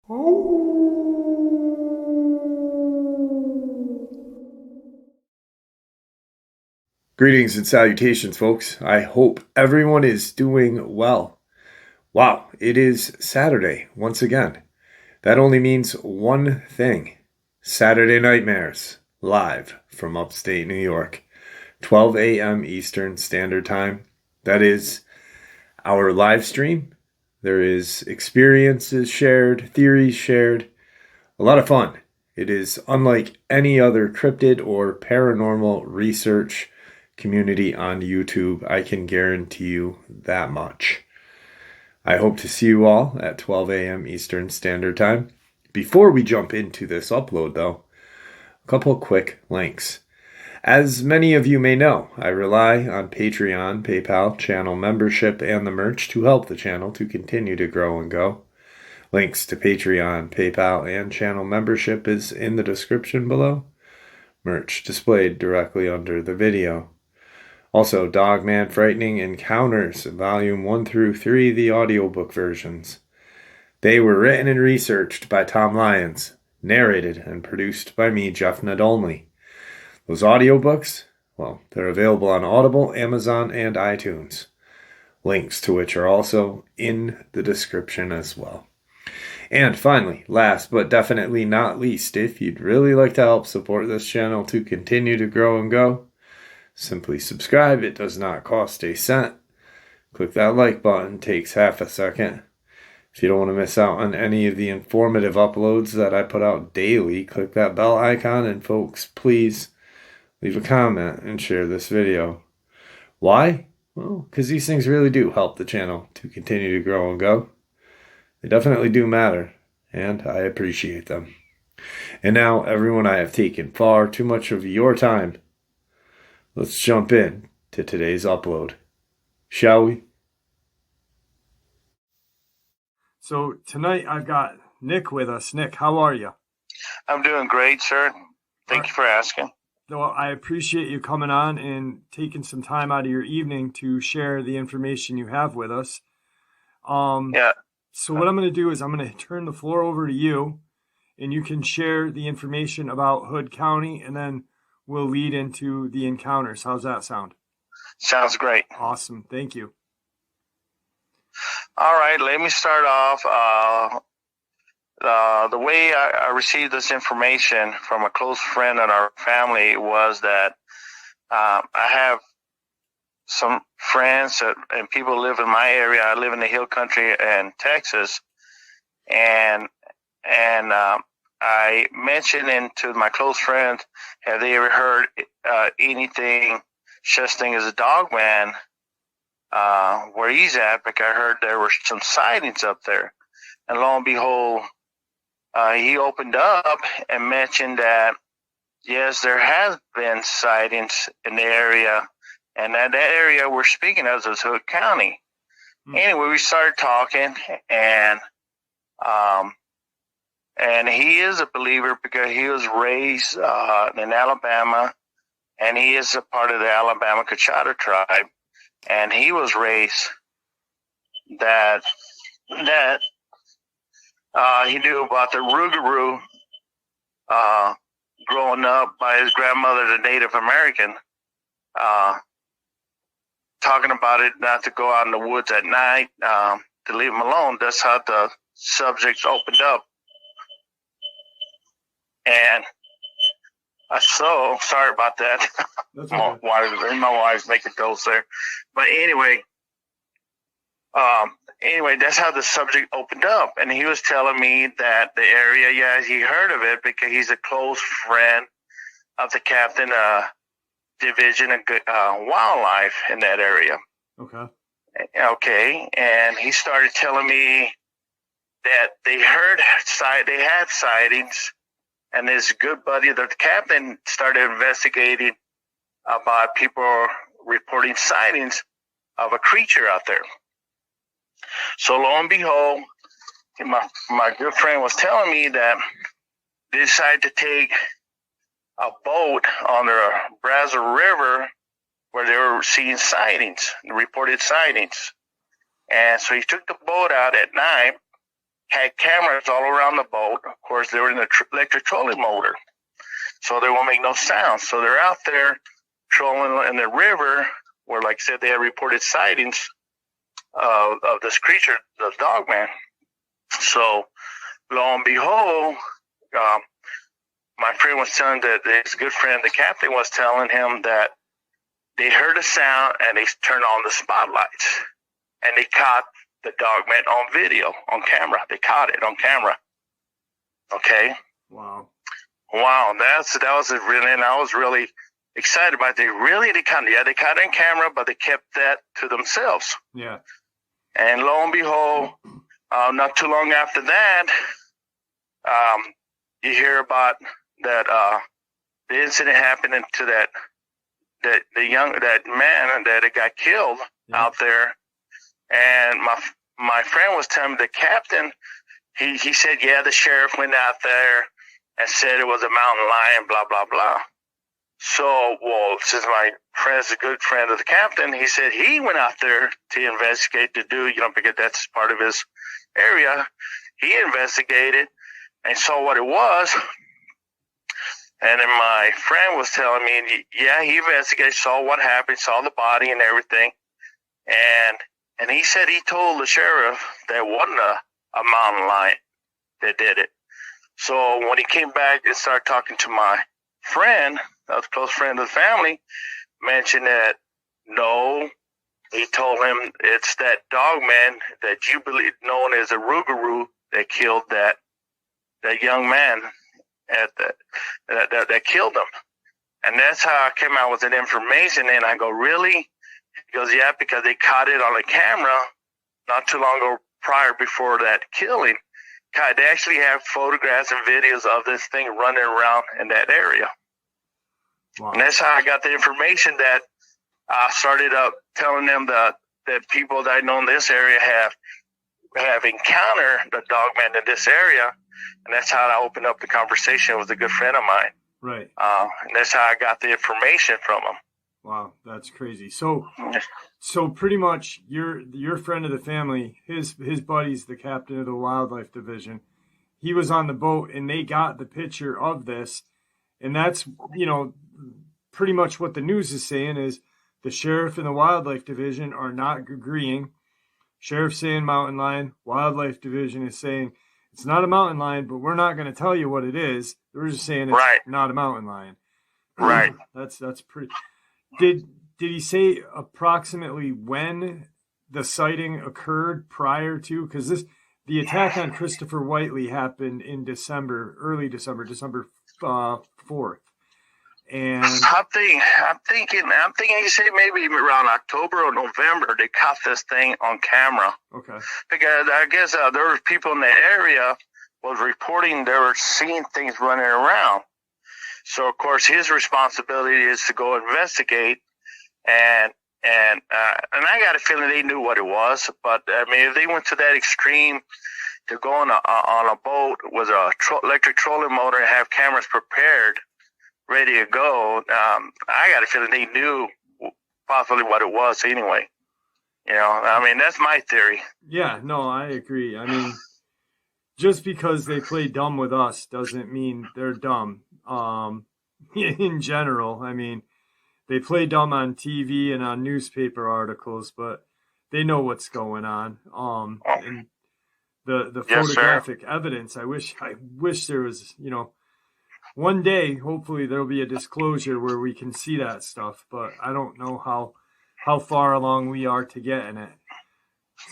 Greetings and salutations, folks. I hope everyone is doing well. Wow, it is Saturday once again. That only means one thing: Saturday Nightmares, live from upstate New York, 12 a.m. Eastern Standard Time. That is our live stream. There is experiences shared, theories shared, a lot of fun. It is unlike any other cryptid or paranormal research community on YouTube. I can guarantee you that much. I hope to see you all at 12 a.m. Eastern Standard Time. Before we jump into this upload, though, a couple quick links. As many of you may know, I rely on Patreon, PayPal, channel membership, and the merch to help the channel to continue to grow and go. Links to Patreon, PayPal, and channel membership is in the description below. Merch displayed directly under the video. Also, Dogman Frightening Encounters, Volume 1 through 3, the audiobook versions. They were written and researched by Tom Lyons, narrated and produced by me, Jeff Nadolny. Those audiobooks, well, they're available on Audible, Amazon, and iTunes. Links to which are also in the description as well. And finally, last but definitely not least, if you'd really like to help support this channel to continue to grow and go, simply subscribe. It does not cost a cent. Click that like button. Takes half a second. If you don't want to miss out on any of the informative uploads that I put out daily, click that bell icon. And folks, please leave a comment and share this video. Why? Well, because these things really do help the channel to continue to grow and go. They definitely do matter, and I appreciate them. And now, everyone, I have taken far too much of your time. Let's jump in to today's upload, shall we? So tonight I've got Nick with us. Nick, how are you? I'm doing great, sir. Thank you for asking. Well, I appreciate you coming on and taking some time out of your evening to share the information you have with us. Yeah. So what I'm going to do is I'm going to turn the floor over to you, and you can share the information about Hood County, and then we'll lead into the encounters. How's that sound? Sounds great. Awesome. Thank you. All right, let me start off. The way I received this information from a close friend in our family was that I have some friends and people live in my area. I live in the hill country in Texas, and I mentioned to my close friend, have they ever heard anything such thing as a Dogman where he's at? Because I heard there were some sightings up there, and lo and behold, he opened up and mentioned that yes, there has been sightings in the area. And that area we're speaking of is Hood County. Anyway, we started talking, and he is a believer because he was raised in Alabama, and he is a part of the Alabama Cochata tribe, and he was raised that he knew about the Rougarou growing up by his grandmother, the Native American. Talking about it, not to go out in the woods at night, to leave them alone. That's how the subject opened up. And so sorry about that. That's okay. My wife's making toast there. But anyway, that's how the subject opened up. And he was telling me that the area, yeah, he heard of it because he's a close friend of the captain, division of wildlife in that area. Okay, and he started telling me that they had sightings, and this good buddy of the captain started investigating about people reporting sightings of a creature out there. So lo and behold, my good friend was telling me that they decided to take a boat on the Brazos River where they were seeing sightings, reported sightings. And so he took the boat out at night had cameras all around the boat. Of course, they were in the electric trolling motor, so they won't make no sound. So they're out there trolling in the river where, like I said, they had reported sightings of this creature, the Dogman. So lo and behold, my friend was telling that his good friend, the captain, was telling him that they heard a sound and they turned on the spotlights and they caught the Dogman on video, on camera. They caught it on camera. Okay. Wow. That was really, and I was really excited about it. They caught it on camera, but they kept that to themselves. Yeah. And lo and behold, not too long after that, you hear about that the incident happening to that man that got killed out there. And my friend was telling me the captain, he said, yeah, the sheriff went out there and said it was a mountain lion, blah, blah, blah. So, well, since my friend's a good friend of the captain, he said he went out there to investigate, because that's part of his area. He investigated and saw what it was. And then my friend was telling me, yeah, he investigated, saw what happened, saw the body and everything. And he said he told the sheriff that it wasn't a mountain lion that did it. So when he came back and started talking to my friend, a close friend of the family, mentioned that no, he told him it's that Dogman that you believe known as a Rougarou that killed that young man that killed him. And that's how I came out with that information. And I go, really? He goes, yeah, because they caught it on a camera not too long ago before that killing. They actually have photographs and videos of this thing running around in that area. Wow. And that's how I got the information that I started up telling them that people that I know in this area have encountered the Dogman in this area. And that's how I opened up the conversation with a good friend of mine. Right. And that's how I got the information from him. Wow, that's crazy. So pretty much your friend of the family, his buddy's the captain of the wildlife division. He was on the boat and they got the picture of this. And that's, pretty much what the news is saying is the sheriff and the wildlife division are not agreeing. Sheriff saying mountain lion, wildlife division is saying it's not a mountain lion, but we're not going to tell you what it is. We're just saying it's not a mountain lion. Right. That's pretty. Did he say approximately when the sighting occurred prior to? Because the attack on Christopher Whiteley happened in early December 4th. And I'm thinking he said maybe around October or November they caught this thing on camera. Okay. Because I guess there were people in the area was reporting they were seeing things running around. So of course his responsibility is to go investigate, and I got a feeling they knew what it was. But I mean, if they went to that extreme to go on a boat with a electric trolling motor and have cameras prepared, ready to go, I got a feeling they knew possibly what it was anyway. I mean, that's my theory. Yeah, no, I agree. I mean, just because they play dumb with us doesn't mean they're dumb. In general, I mean, they play dumb on TV and on newspaper articles, but they know what's going on. And the photographic evidence, I wish there was, one day, hopefully there'll be a disclosure where we can see that stuff, but I don't know how far along we are to getting it.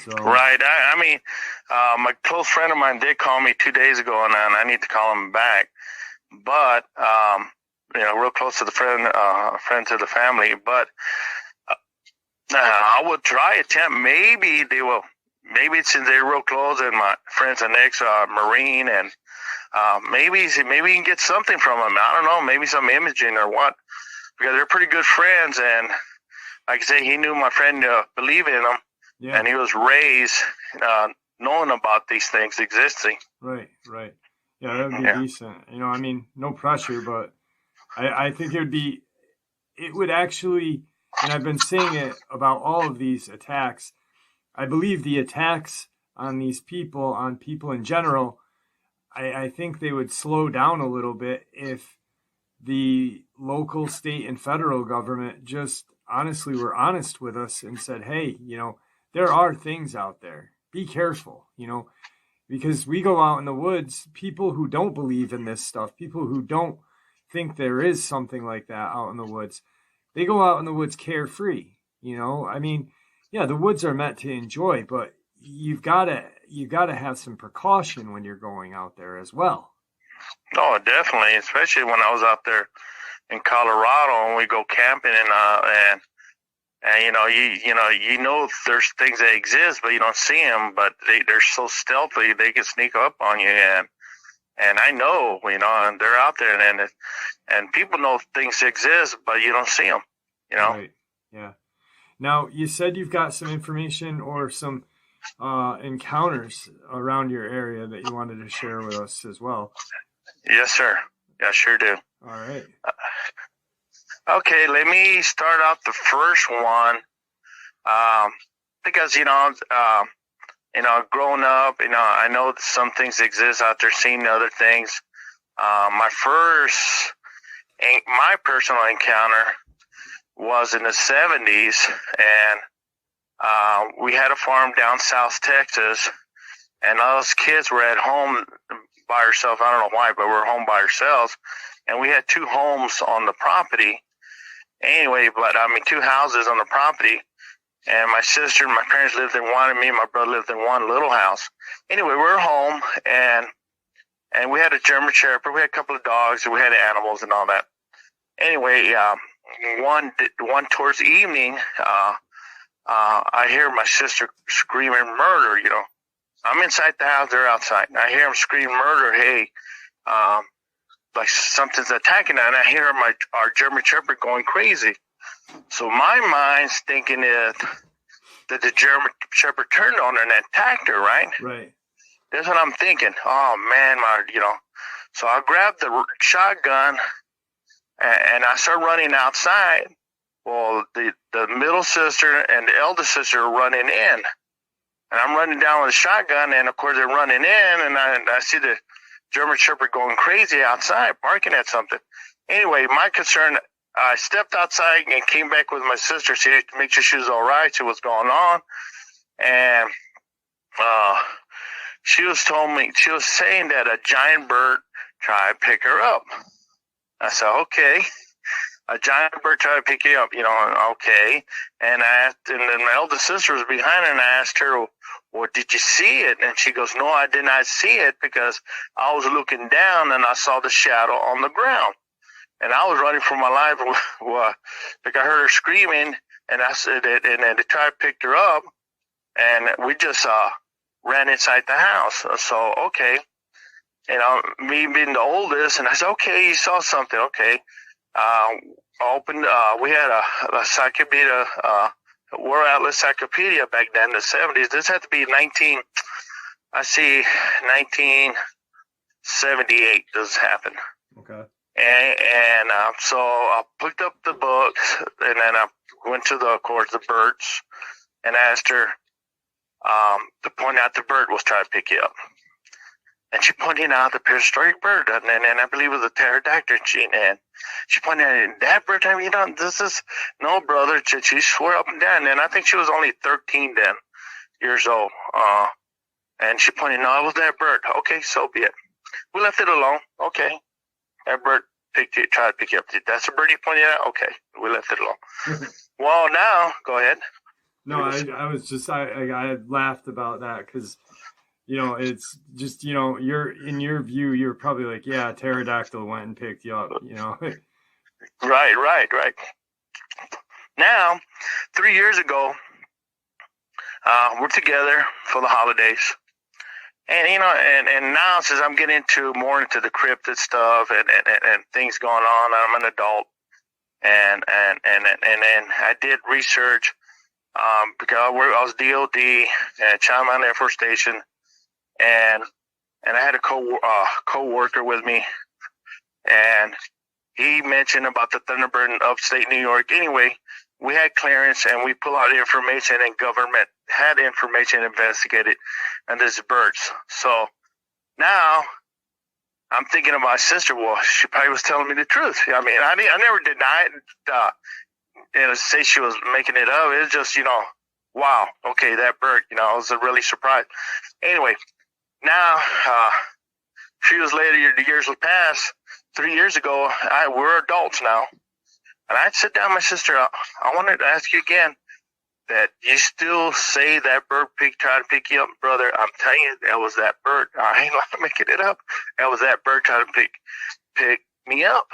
So. Right. I mean, a close friend of mine did call me 2 days ago, and I need to call him back. But, real close to the friend to the family. But I would attempt. Maybe they will. Maybe since they're real close, and my friend's an ex-Marine, and maybe you can get something from them. I don't know. Maybe some imaging or what. Because they're pretty good friends, and like I say, he knew my friend believed in him. Yeah. And he was raised knowing about these things existing. Right. Yeah, that would be decent. I mean, no pressure, but I think it would actually, and I've been saying it about all of these attacks, I believe the attacks on these people, on people in general, I think they would slow down a little bit if the local, state, and federal government just honestly were honest with us and said, hey, there are things out there. Be careful, because we go out in the woods, people who don't believe in this stuff, people who don't think there is something like that out in the woods, they go out in the woods carefree. I mean, yeah, the woods are meant to enjoy, but you've got to have some precaution when you're going out there as well. Oh, definitely, especially when I was out there in Colorado and we go camping and you know there's things that exist, but you don't see them, but they're so stealthy they can sneak up on you, and I know, and they're out there, and people know things exist, but you don't see them, Right. Yeah. Now, you said you've got some information or some encounters around your area that you wanted to share with us as well. Yes, sir. I sure do. All right. Okay, let me start out the first one, because growing up, I know some things exist out there, seeing other things. My personal encounter was in the 70s, and we had a farm down South Texas, and us kids were at home by ourselves. I don't know why, but we're home by ourselves, and we had two homes on the property. Anyway, two houses on the property, and my sister and my parents lived in one, and me and my brother lived in one little house. Anyway, we're home, and we had a German Shepherd, we had a couple of dogs, and we had animals and all that. Anyway, one towards the evening, I hear my sister screaming murder. I'm inside the house, they're outside. I hear them scream murder. Hey, like something's attacking her, and I hear our German Shepherd going crazy. So my mind's thinking that the German Shepherd turned on her and attacked her, right? Right. That's what I'm thinking. Oh man, So I grabbed the shotgun and I start running outside. Well, the middle sister and the elder sister are running in, and I'm running down with a shotgun, and of course they're running in, and I see the German Shepherd going crazy outside, barking at something. Anyway, my concern, I stepped outside and came back with my sister to make sure she was all right, see what's going on. And she was saying that a giant bird tried to pick her up. I said, okay. A giant bird tried to pick you up, okay. And then my eldest sister was behind her, and I asked her, well, did you see it? And she goes, no, I did not see it, because I was looking down and I saw the shadow on the ground. And I was running for my life. Like I heard her screaming, and I said, and then they tried to pick her up, and we just ran inside the house. So, okay. Me being the oldest, and I said, okay, you saw something, okay. Opened, we had a encyclopedia, World Atlas Encyclopedia back then in the 70s. This had to be 1978 this happened. Okay. And so I picked up the books, and then I went to the birds, and asked her to point out the bird was trying to pick you up. And she pointed out the prehistoric bird, and I believe it was a pterodactyl. And she pointed out that bird. This is no, brother. She swore up and down. And I think she was only 13 then, years old. And she pointed, no, it was that bird. Okay, so be it. We left it alone. Okay, that bird tried to pick you up. That's the bird you pointed out. Okay, we left it alone. Well, now go ahead. No, I laughed about that because. It's just, you're in your view, you're probably like, yeah, pterodactyl went and picked you up, Right. Now, 3 years ago, we're together for the holidays. And, and now since I'm getting more into the cryptid stuff and things going on, I'm an adult. And I did research, because I was DOD at Child Mountain Air Force Station. And I had a co-worker with me, and he mentioned about the Thunderbird in upstate New York. Anyway, we had clearance and we pull out information, and government had information investigated on these birds. So now I'm thinking of my sister. Well, she probably was telling me the truth. I mean, I never denied say she was making it up. It was just, wow, okay, that bird, I was really surprised. Anyway, now, a few years later, the years will pass. 3 years ago, we're adults now. And I'd sit down with my sister. I wanted to ask you again that you still say that bird tried to pick you up, brother. I'm telling you, that was that bird. I ain't like making it up. That was that bird trying to pick me up.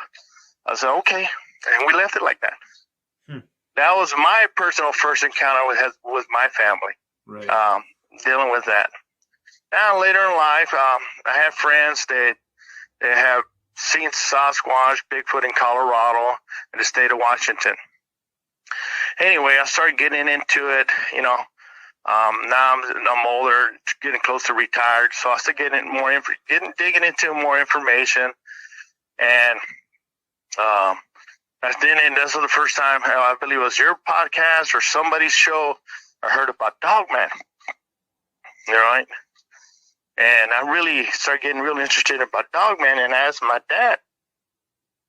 I said, okay. And we left it like that. That was my personal first encounter with my family, right. Dealing with that. Now, later in life, I have friends that have seen Sasquatch, Bigfoot in Colorado, in the state of Washington. Anyway, I started getting into it, now I'm older, getting close to retired, so I started digging into more information, and then this was the first time, I believe it was your podcast or somebody's show, I heard about Dogman, right? And I really started getting really interested about Dogman, and I asked my dad,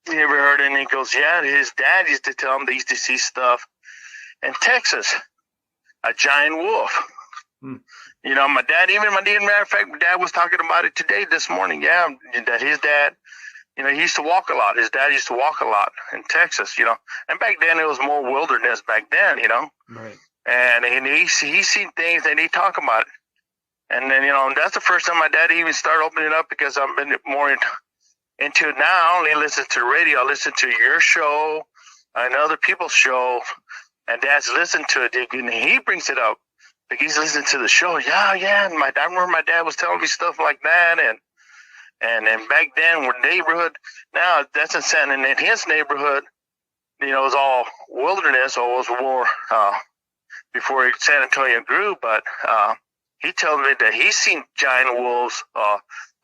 you ever heard it? And he goes, yeah, his dad used to tell him they used to see stuff in Texas, a giant wolf. My dad, matter of fact, my dad was talking about it this morning, that his dad, he used to walk a lot. His dad used to walk a lot in Texas, and back then it was more wilderness back then, Right. And he's seen things and he talk about it. And then, that's the first time my dad even started opening up, because I've been more into it now. I only listen to the radio. I listen to your show and other people's show, and Dad's listened to it, and he brings it up. Like, he's listening to the show. Yeah. And I remember my dad was telling me stuff like that, and then back then, we're neighborhood. Now, that's in in his neighborhood, it was all wilderness, or it was more before San Antonio grew, but he told me that he's seen giant wolves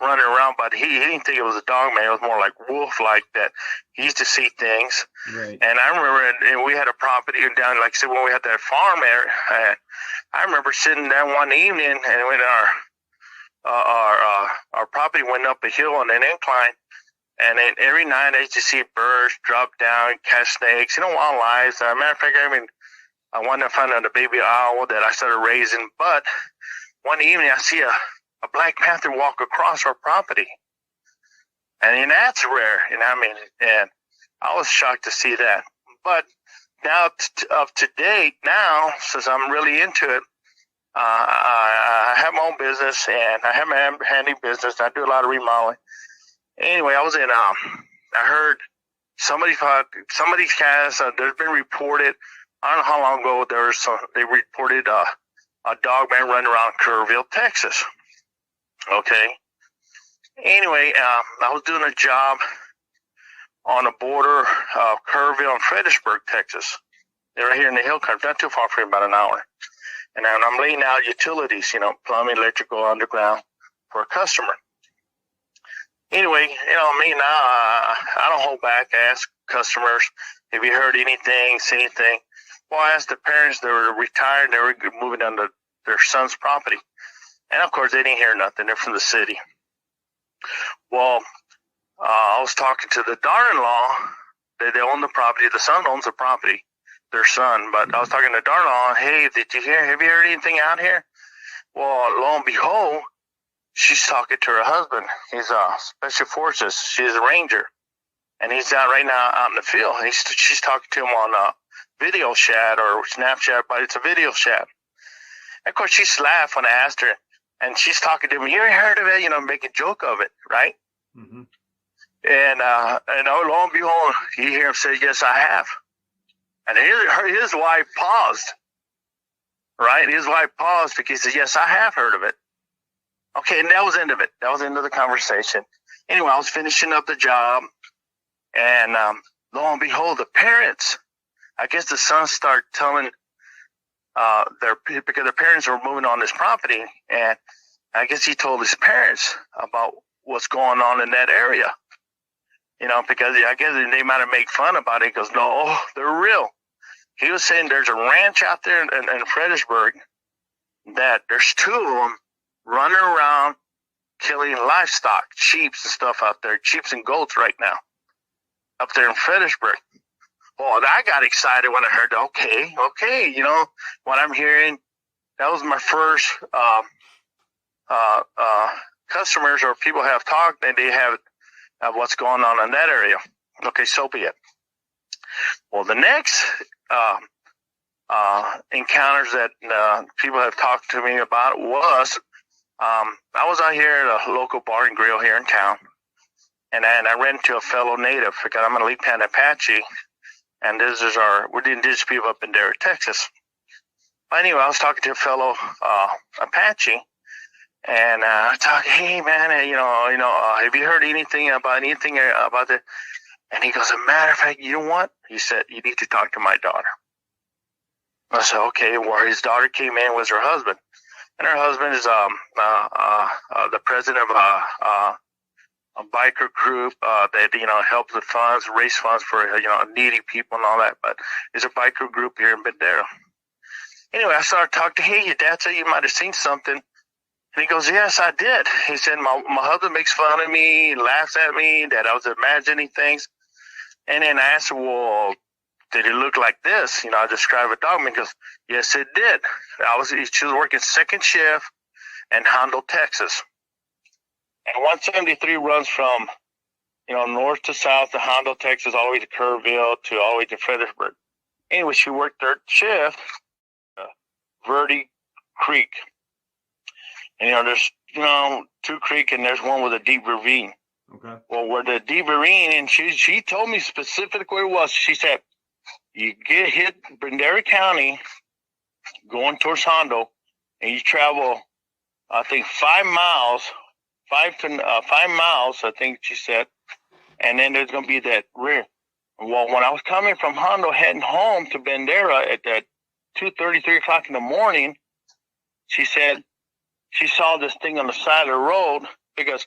running around, but he didn't think it was a Dogman. It was more like wolf-like, that he used to see things. Right. And I remember, and we had a property down, like I said, when we had that farm there, and I remember sitting down one evening, and when our property went up a hill on an incline, and then every night I used to see birds drop down, catch snakes, wildlife. As a matter of fact, I wanted to find out a baby owl that I started raising, but one evening I see a black panther walk across our property. And that's rare. And I was shocked to see that. But now, up to date, now, since I'm really into it, I have my own business, and I have my handy business. I do a lot of remodeling. Anyway, I was in, I heard somebody's cast, there's been reported, I don't know how long ago, they reported a Dogman running around Kerrville, Texas. Okay. Anyway, I was doing a job on the border of Kerrville and Fredericksburg, Texas. They're right here in the hill country, not too far from here, about an hour. And I'm laying out utilities, plumbing, electrical, underground, for a customer. Anyway, me now, I don't hold back. I ask customers, have you heard anything, seen anything? Well, I asked the parents, they were retired, they were moving on to their son's property. And of course, they didn't hear nothing. They're from the city. Well, I was talking to the daughter-in-law. They own the property. The son owns the property, their son. But I was talking to the daughter-in-law. Hey, have you heard anything out here? Well, lo and behold, she's talking to her husband. He's Special Forces. She's a ranger. And he's out right now out in the field. And she's talking to him on video chat or Snapchat, but it's a video chat. And of course, she laughed when I asked her. And she's talking to me. You ever heard of it? Making a joke of it, right? Mm-hmm. And lo and behold, you hear him say, yes, I have. And his wife paused, right? His wife paused because he said, yes, I have heard of it. Okay, and that was the end of it. That was the end of the conversation. Anyway, I was finishing up the job, and lo and behold, the parents, I guess the sons start telling because their parents were moving on this property, and I guess he told his parents about what's going on in that area. Because I guess they might have made fun about it. He goes, no, they're real. He was saying there's a ranch out there in Fredericksburg that there's 2 of them running around killing livestock, sheep and stuff out there, sheep and goats right now, up there in Fredericksburg. Well, I got excited when I heard, okay, you know, what I'm hearing, that was my first customers or people have talked, and they have what's going on in that area. Okay, so be it. Well, the next encounters that people have talked to me about was I was out here at a local bar and grill here in town, and I ran into a fellow native because I'm a Leap Hand Apache, and we're the indigenous people up in Derry, Texas. But anyway, I was talking to a fellow Apache, and talking, hey man, have you heard anything about it? And he goes, as a matter of fact, you know what? He said, you need to talk to my daughter. I said, okay. Well, his daughter came in with her husband, and her husband is the president of a biker group that helps with funds, raise funds for needy people and all that. But it's a biker group here in Bandera. Anyway, I started talking to, hey, your dad said you might have seen something. And he goes, yes, I did. He said, my husband makes fun of me, laughs at me, that I was imagining things. And then I asked her, well, did it look like this? I described a Dogman. He goes, yes, it did. She was working second shift in Hondo, Texas. And 173 runs from, north to south to Hondo, Texas, all the way to Kerrville to all the way to Fredericksburg. Anyway, she worked third shift, Verde Creek. And, there's, 2 creek, and there's one with a deep ravine. Okay. Well, where the deep ravine, and she told me specifically where it was. She said, you get hit Bandera County going towards Hondo, and you travel, I think, 5 miles, 5 miles, I think she said, and then there's going to be that rear. Well, when I was coming from Hondo heading home to Bandera at that 2:30, 3 o'clock in the morning, she said she saw this thing on the side of the road because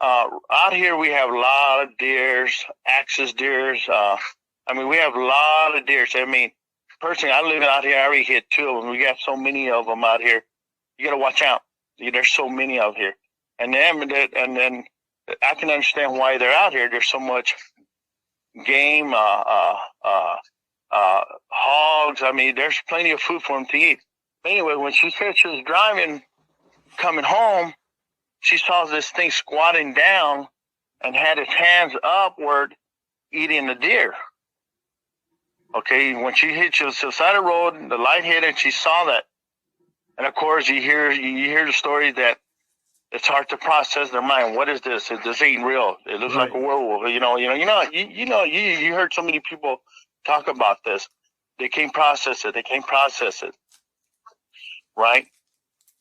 out here we have a lot of deers, axis deers. We have a lot of deers. Personally, I live out here. I already hit 2 of them. We got so many of them out here. You got to watch out. There's so many out here. And then I can understand why they're out here. There's so much game, hogs. There's plenty of food for them to eat. Anyway, when she said she was driving, coming home, she saw this thing squatting down and had its hands upward, eating the deer. Okay, when she was to the side of the road, the light hit and she saw that. And of course, you hear the story that it's hard to process in their mind. What is this? This ain't real. It looks like a werewolf. You heard so many people talk about this. They can't process it. Right?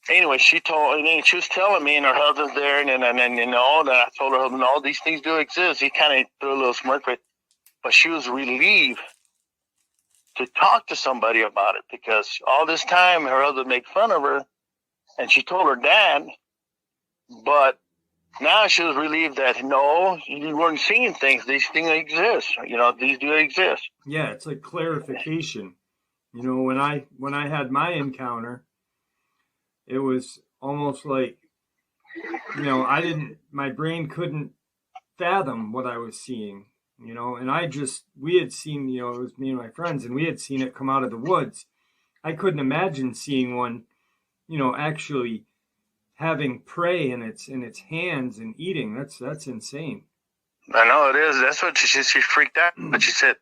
Anyway, she was telling me, and her husband's there, and that I told her husband, no, these things do exist. He kind of threw a little smirk, but she was relieved to talk to somebody about it because all this time her husband made fun of her, and she told her dad, but now she was relieved that no, you weren't seeing things. These things exist. These do exist. Yeah, it's like clarification. When I had my encounter, it was almost like, my brain couldn't fathom what I was seeing, and we had seen, it was me and my friends, and we had seen it come out of the woods. I couldn't imagine seeing one, actually having prey in its hands and eating. That's insane. I know it is. That's what she freaked out. But she said,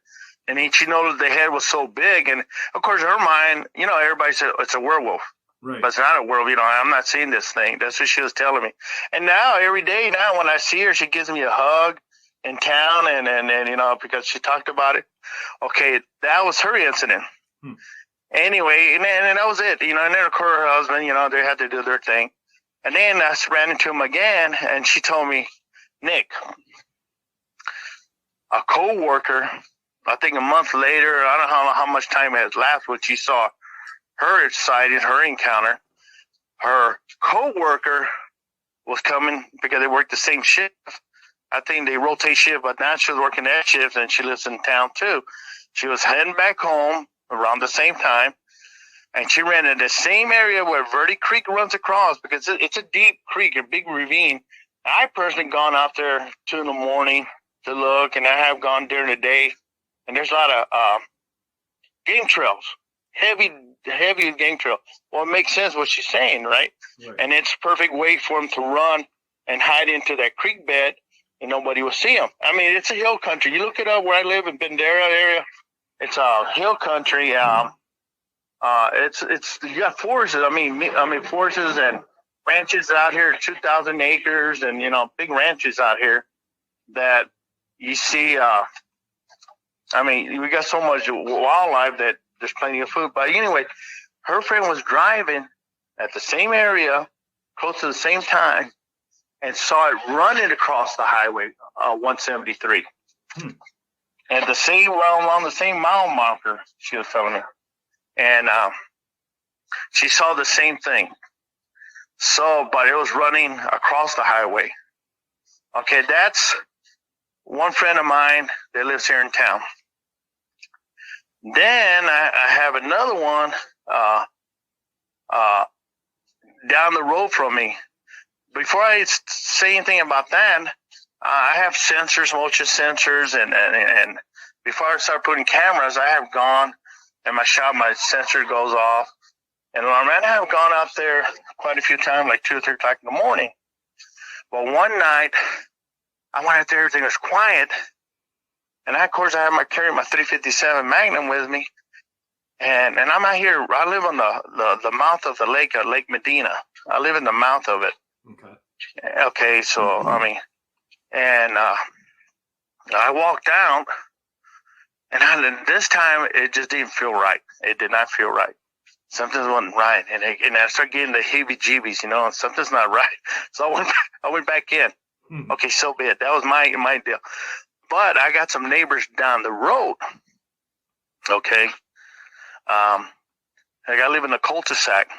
and then she noticed the head was so big, and of course, in her mind, everybody said it's a werewolf. Right. But it's not a werewolf. I'm not seeing this thing. That's what she was telling me. And now, every day now, when I see her, she gives me a hug in town, and because she talked about it. Okay, that was her incident. Anyway, and that was it. And then, of course, her husband, they had to do their thing. And then I ran into him again, and she told me, Nick, a co-worker, I think a month later, I don't know how much time has lapsed when she saw her sighting, her encounter, her co-worker was coming because they worked the same shift. I think they rotate shift, but now she was working that shift, and she lives in town too. She was heading back home around the same time, and she ran in the same area where Verde Creek runs across, because it's a deep creek, a big ravine. I personally gone out there 2 in the morning to look, and I have gone during the day, and there's a lot of game trails, heavy game trail. Well, it makes sense what she's saying, right? And it's a perfect way for them to run and hide into that creek bed, and nobody will see them. I mean, it's a hill country. You look it up where I live in Bandera area. It's a hill country. It's you got forests. I mean forests and ranches out here, 2,000 acres, and big ranches out here that you see. I mean, we got so much wildlife that there's plenty of food. But anyway, her friend was driving at the same area, close to the same time, and saw it running across the highway, 173. And along the same mile marker, she was telling me. And she saw the same thing. But it was running across the highway. Okay, that's one friend of mine that lives here in town. Then I have another one down the road from me. Before I say anything about that, I have sensors, motion sensors, and before I start putting cameras, I have gone in my shop, my sensor goes off. And I have gone out there quite a few times, like 2 or 3 o'clock in the morning. But one night, I went out there, everything was quiet. And of course, I have carrying my 357 Magnum with me. And I'm out here, I live on the mouth of the lake, Lake Medina. I live in the mouth of it. Okay, so, and I walked down, and this time, it just didn't feel right. It did not feel right. Something wasn't right. And I started getting the heebie-jeebies, and something's not right. So I went back in. Okay, so be it. That was my deal. But I got some neighbors down the road. Okay. I live in a cul-de-sac.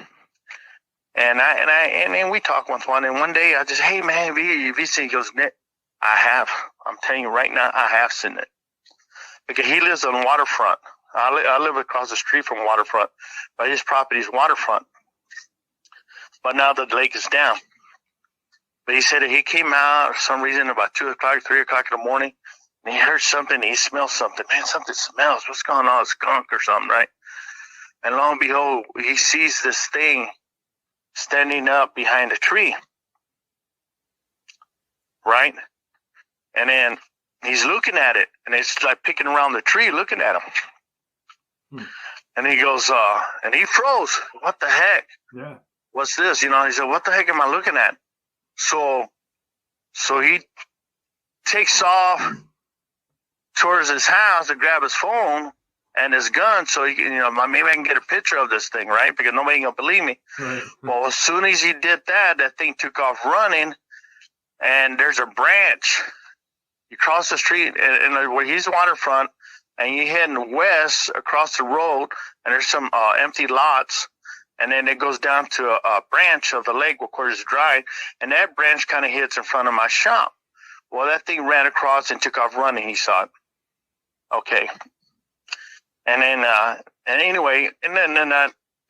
And we talk with one. And one day I just, hey man, if you see, he goes, Nick, I'm telling you right now, I have seen it. Because he lives on waterfront. I live across the street from waterfront, but his property is waterfront. But now the lake is down. But he said that he came out for some reason about 2 o'clock, 3 o'clock in the morning, and he heard something. He smelled something. Man, something smells. What's going on? It's skunk or something, right? And lo and behold, he sees this thing standing up behind a tree, right? And then he's looking at it, and it's like picking around the tree, looking at him. And he goes, and he froze. What the heck? Yeah. What's this? He said, what the heck am I looking at? So he takes off towards his house to grab his phone and his gun, so he can, maybe I can get a picture of this thing, right? Because nobody ain't gonna believe me. Right. Well, as soon as he did that thing took off running, and there's a branch. You cross the street, and where he's waterfront, and you're heading west across the road, and there's some empty lots, and then it goes down to a branch of the lake where it's dry, and that branch kind of hits in front of my shop. Well, that thing ran across and took off running. He saw it. Okay. And then, and anyway, and then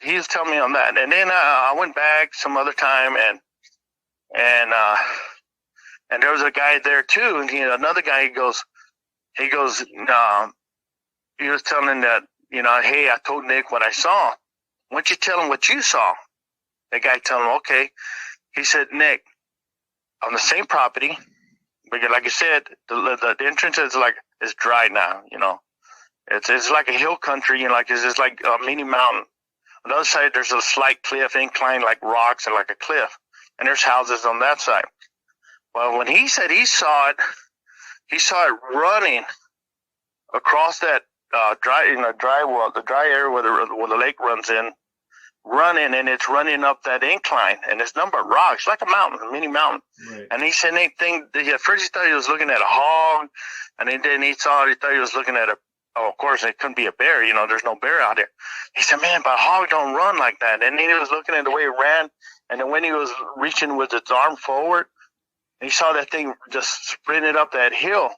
he was telling me on that, and then I went back some other time, and there was a guy there too, and another guy. He was telling him that, hey, I told Nick what I saw. Why don't you tell him what you saw? The guy told him, okay. He said, Nick, on the same property, because like I said, the entrance is dry now. It's like a hill country, it's just like a mini mountain. On the other side, there's a slight cliff, incline, like rocks and like a cliff, and there's houses on that side. Well, when he said he saw it running across that dry area where the lake runs in, running, and it's running up that incline, and it's nothing but rocks, like a mountain, a mini mountain. Right. And he said at first he thought he was looking at a hog, and then he thought he was looking at of course it couldn't be a bear, there's no bear out there. He said, man, but a hog don't run like that. And then he was looking at the way it ran, and then when he was reaching with its arm forward, he saw that thing just sprinted up that hill,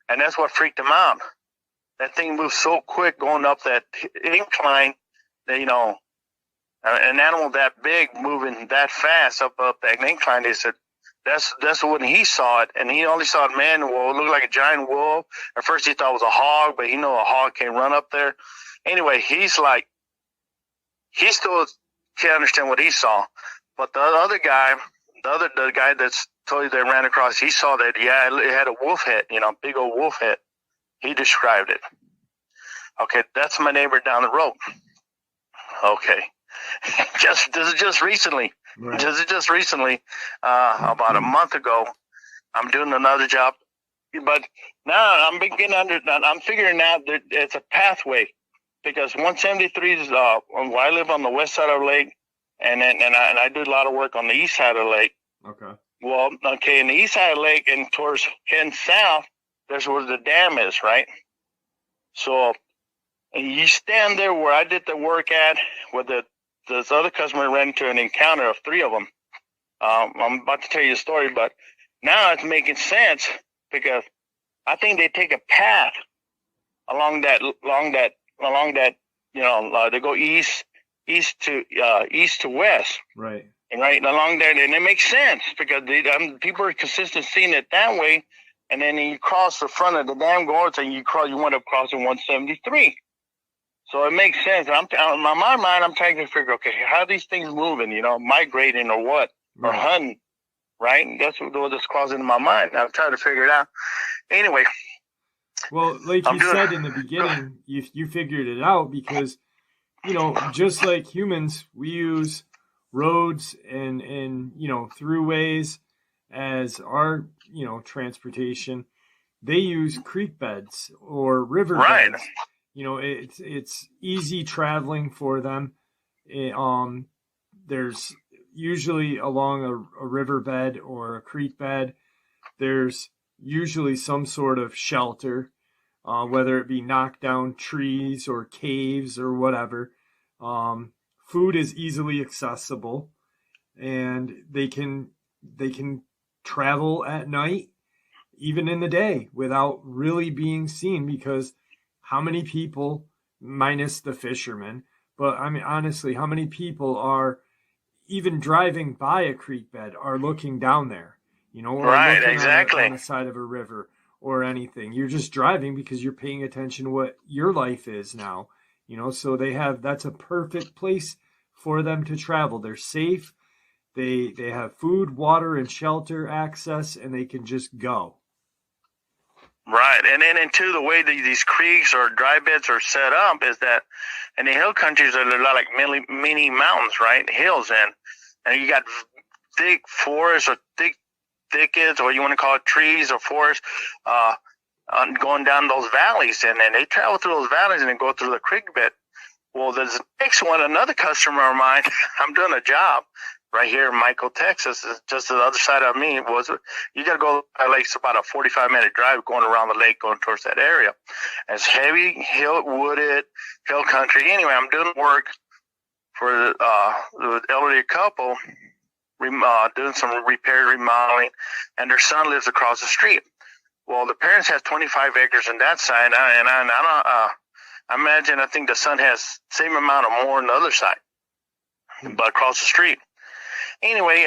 and that's what freaked him out. that thing moves so quick going up that incline that, an animal that big moving that fast up that incline, they said, that's when he saw it, and he only saw a man wolf. It looked like a giant wolf. At first he thought it was a hog, but he knew a hog can't run up there. Anyway, he still can't understand what he saw. But the other guy, the guy that's told you they ran across, he saw that, yeah, it had a wolf head, big old wolf head. He described it. Okay, that's my neighbor down the road. Okay. This is just recently. Right. Just recently, about a month ago, I'm doing another job, but now I'm figuring out that it's a pathway, because 173 is where I live on the west side of the lake, and I do a lot of work on the east side of the lake. Okay. Well, okay, in the east side of the lake and towards heading south, there's where the dam is, right? So you stand there where I did the work at, with this other customer ran into an encounter of 3 of them. I'm about to tell you a story, but now it's making sense, because I think they take a path along that, they go east to west. Right. And right along there, and it makes sense, because people are consistent seeing it that way. And then you cross the front of the dam gorge, and you wind up crossing 173. So it makes sense. In my mind, I'm trying to figure, okay, how are these things moving, migrating or what, or hunting, right? That's what's causing in my mind. I'm trying to figure it out. Anyway. Well, like you said in the beginning, you figured it out because, just like humans, we use roads and throughways as our, transportation. They use creek beds or river right. beds. It's easy traveling for them. There's usually along a riverbed or a creek bed, there's usually some sort of shelter, whether it be knocked down trees or caves or whatever. Food is easily accessible, and they can travel at night, even in the day, without really being seen, because how many people, minus the fishermen, but I mean, honestly, how many people are even driving by a creek bed are looking down there, or right, looking exactly. on the side of a river or anything. You're just driving because you're paying attention to what your life is now, so that's a perfect place for them to travel. They're safe. They have food, water, and shelter access, and they can just go. Right, and then into the way that these creeks or dry beds are set up is that in the hill countries they're like mini mountains, right? Hills, and you got thick forests or thickets, or you want to call it trees or forests, going down those valleys, and then they travel through those valleys and then go through the creek bed. Well, there's the next one, another customer of mine. I'm doing a job right here in Michael, Texas, just to the other side of me. You got to go to Lake's about a 45-minute drive going around the lake, going towards that area. And it's heavy, wooded, hill country. Anyway, I'm doing work for the elderly couple, doing some repair, remodeling, and their son lives across the street. Well, the parents have 25 acres on that side, and I imagine, I think the son has same amount or more on the other side, but across the street. Anyway,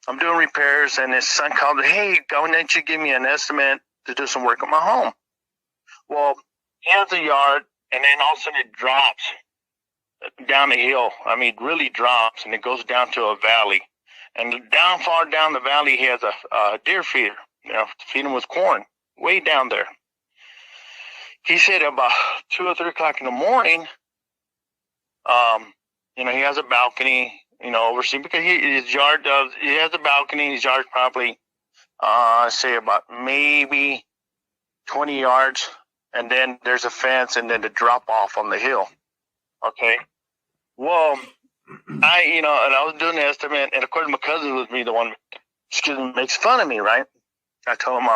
I'm doing repairs, and his son called, hey, why don't you give me an estimate to do some work on my home? Well, he has a yard, and then all of a sudden it drops down the hill. I mean, it really drops, and it goes down to a valley. And far down the valley, he has a deer feeder, feeding with corn, way down there. He said about 2 or 3 o'clock in the morning, he has a balcony, overseeing, because he has a balcony. His yard's probably, say about maybe 20 yards. And then there's a fence and then the drop off on the hill. Okay. Well, and I was doing the estimate, and of course my cousin was the one, makes fun of me, right? I told him,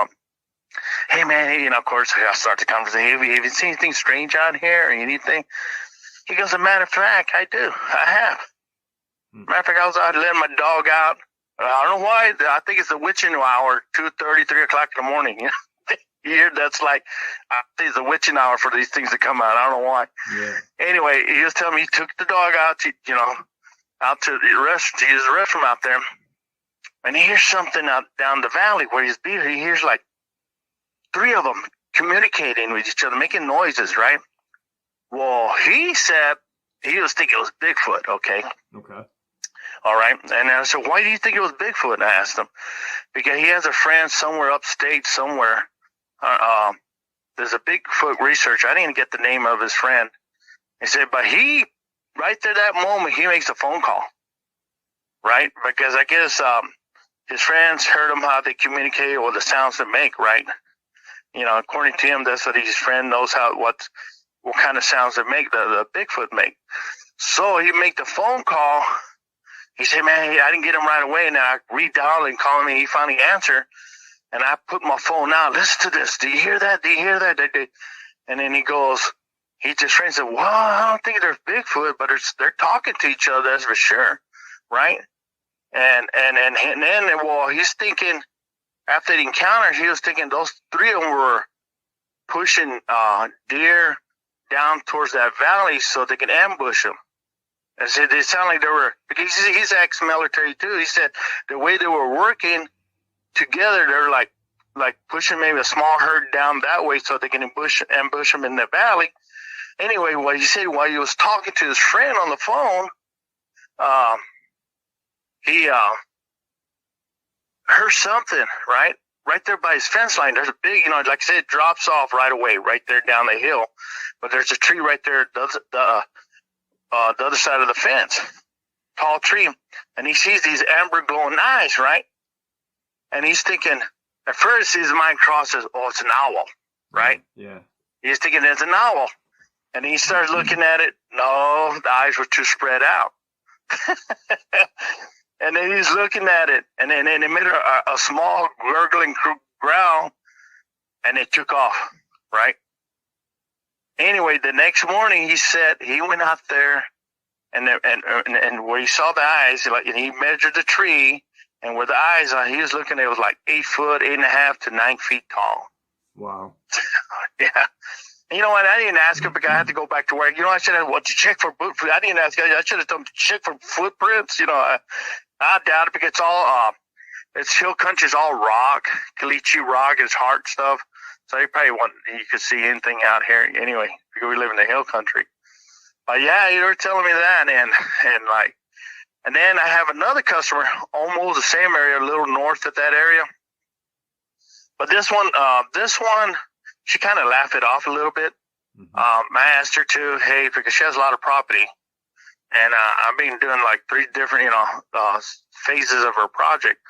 hey man, of course I start the conversation. Have you seen anything strange out here or anything? He goes, as a matter of fact, I do. I have. Matter of fact, I was out letting my dog out. I don't know why. I think it's the witching hour, 2:30, 3 o'clock in the morning. You hear that's like, I think it's a witching hour for these things to come out. I don't know why. Yeah. Anyway, he was telling me he took the dog out to, out to use the restroom out there. And he hears something out down the valley where he's beat. He hears like 3 of them communicating with each other, making noises, right? Well, he said he was thinking it was Bigfoot, okay? Okay. All right. And I said, why do you think it was Bigfoot? And I asked him. Because he has a friend somewhere upstate somewhere. There's a Bigfoot researcher. I didn't get the name of his friend. He said, but he, right there that moment, he makes a phone call, right? Because I guess his friends heard him how they communicate or the sounds they make, right? According to him, that's what his friend knows what kind of sounds they make, the Bigfoot make. So he made the phone call. He said, man, I didn't get him right away. And I redialed and called me. He finally answered. And I put my phone out. Listen to this. Do you hear that? Do you hear that? And then he just friend said, well, I don't think there's Bigfoot, but they're talking to each other, that's for sure. Right? And then, well, he's thinking, after the encounter, he was thinking those 3 of them were pushing deer down towards that valley so they could ambush them. I said, they sound like they were, because he's ex-military too. He said the way they were working together, they're like pushing maybe a small herd down that way so they can ambush them in the valley. Anyway, what he said while he was talking to his friend on the phone, he heard something, right there by his fence line. There's a big, like I said, it drops off right away, right there down the hill. But there's a tree right there, the other side of the fence, tall tree, and he sees these amber glowing eyes, right? And he's thinking, at first his mind crosses, oh, it's an owl, right? Yeah. He's thinking it's an owl. And he starts looking at it. No, the eyes were too spread out. And then he's looking at it, and then it made a small gurgling growl, and it took off, right? Anyway, the next morning he said he went out there, and where he saw the eyes, and he measured the tree, and where the eyes are, he was looking at it was like 8 foot, 8.5 to 9 feet tall. Wow. Yeah. And you know what? I didn't ask him because I had to go back to work. I should have to check for footprints. I didn't ask him. I should have told him to check for footprints. I doubt it because it's all it's hill country, it's all rock, caliche rock is hard stuff. So you could see anything out here anyway because we live in the hill country. But yeah, you were telling me that, and then I have another customer, almost the same area, a little north of that area. But this one, she kind of laughed it off a little bit. Mm-hmm. I asked her to, hey, because she has a lot of property, and I've been doing like 3 different, phases of her project.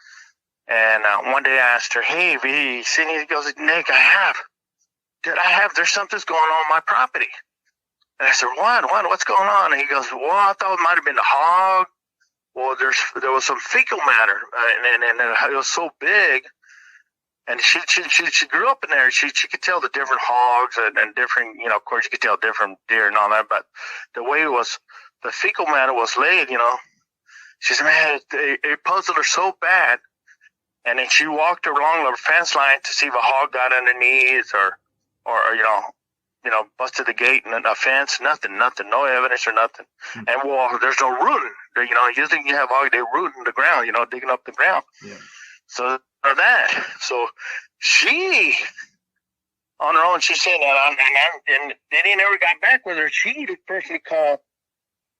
And one day I asked her, hey, have you seen it? He goes, Nick, I have. There's something's going on my property. And I said, what's going on? And he goes, well, I thought it might have been the hog. Well, there was some fecal matter, and it was so big. And she grew up in there. She could tell the different hogs and different, of course you could tell different deer and all that. But the way the fecal matter was laid, she said, man, it puzzled her so bad. And then she walked along the fence line to see if a hog got underneath or busted the gate and a fence. Nothing, no evidence or nothing. Mm-hmm. And well, there's no rooting. Usually you have hog, they root in the ground, digging up the ground. Yeah. So So she, on her own, she said that, and they never got back with her. She personally called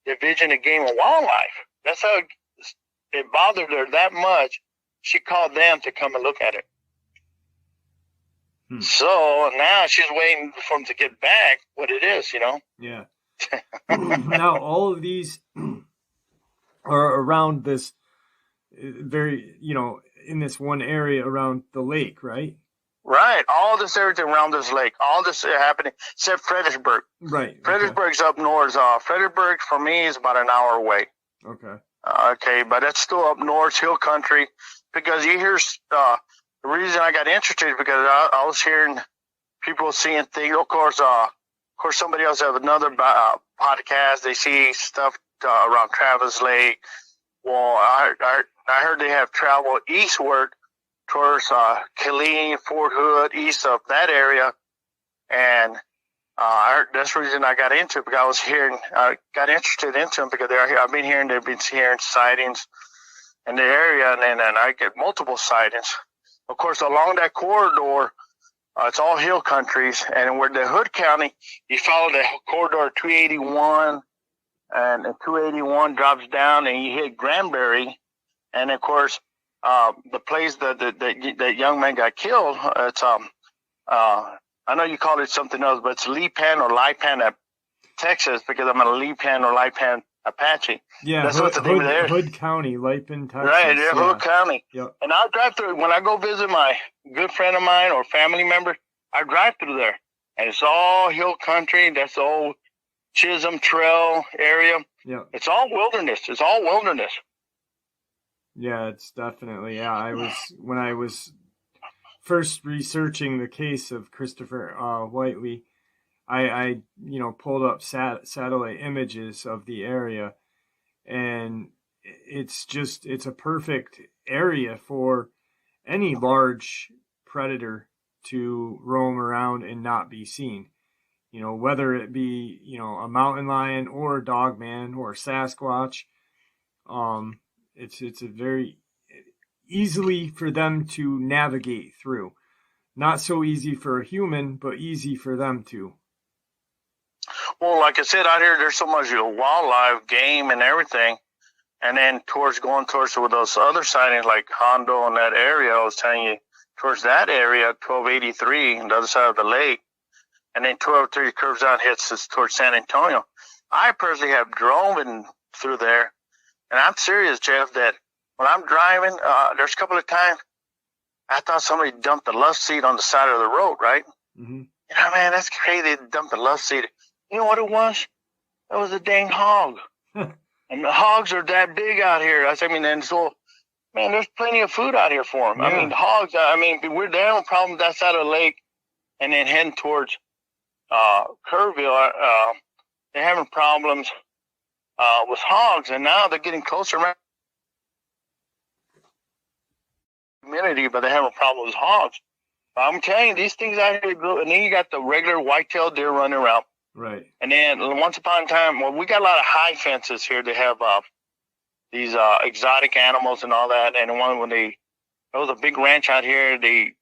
Division of Game and Wildlife. That's how it bothered her that much. She called them to come and look at it. So now she's waiting for them to get back what it is, Yeah. Now, all of these are around this very, in this one area around the lake, right? Right. All this area around this lake, all this happening, except Fredericksburg. Right. Fredericksburg's up north. Fredericksburg, for me, is about an hour away. Okay. Okay, but it's still up north, hill country, because you hear, the reason I got interested is because I was hearing people seeing things. Of course, somebody else have another podcast. They see stuff around Travis Lake. Well, I heard they have traveled eastward towards Killeen, Fort Hood, east of that area. And that's the reason I got into it, because I got interested into them because I've been hearing sightings in the area, and I get multiple sightings. Of course, along that corridor, it's all hill countries, and where the Hood County, you follow the corridor 281, and 281 drops down, and you hit Granbury, and of course, the place that young man got killed, it's I know you call it something else, but it's Lipan, Texas, because I'm a Lipan Apache. Yeah, that's what the name of there. Hood County, Lipan, Texas. Right, yeah, Hood County. Yep. And I drive through when I go visit my good friend of mine or family member. I drive through there, and it's all hill country. That's the old Chisholm Trail area. Yeah, it's all wilderness. Yeah, it's definitely. Yeah, when I was first researching the case of Christopher Whiteley, I pulled up satellite images of the area, and it's a perfect area for any large predator to roam around and not be seen. Whether it be, a mountain lion or a dogman or a Sasquatch, it's a very easily for them to navigate through. Not so easy for a human, but easy for them to. Well, like I said, out here, there's so much wildlife, game, and everything. And then going towards with those other sightings like Hondo and that area, I was telling you, towards that area, 1283, on the other side of the lake. And then 1203 curves out, hits us towards San Antonio. I personally have driven through there. And I'm serious, Jeff, that when I'm driving, there's a couple of times I thought somebody dumped the love seat on the side of the road, right? Mm-hmm. Man, that's crazy. They dumped the love seat. You know what it was? It was a dang hog. And the hogs are that big out here. And so, man, there's plenty of food out here for them. Yeah. The hogs, we're having problems that side of the lake, and then heading towards Kerrville, they're having problems with hogs, and now they're getting closer around community, but they're having problems with hogs. I'm telling you, these things out here, and then you got the regular white-tailed deer running around. Right. And then once upon a time, we got a lot of high fences here to have these exotic animals and all that. And there was a big ranch out here, they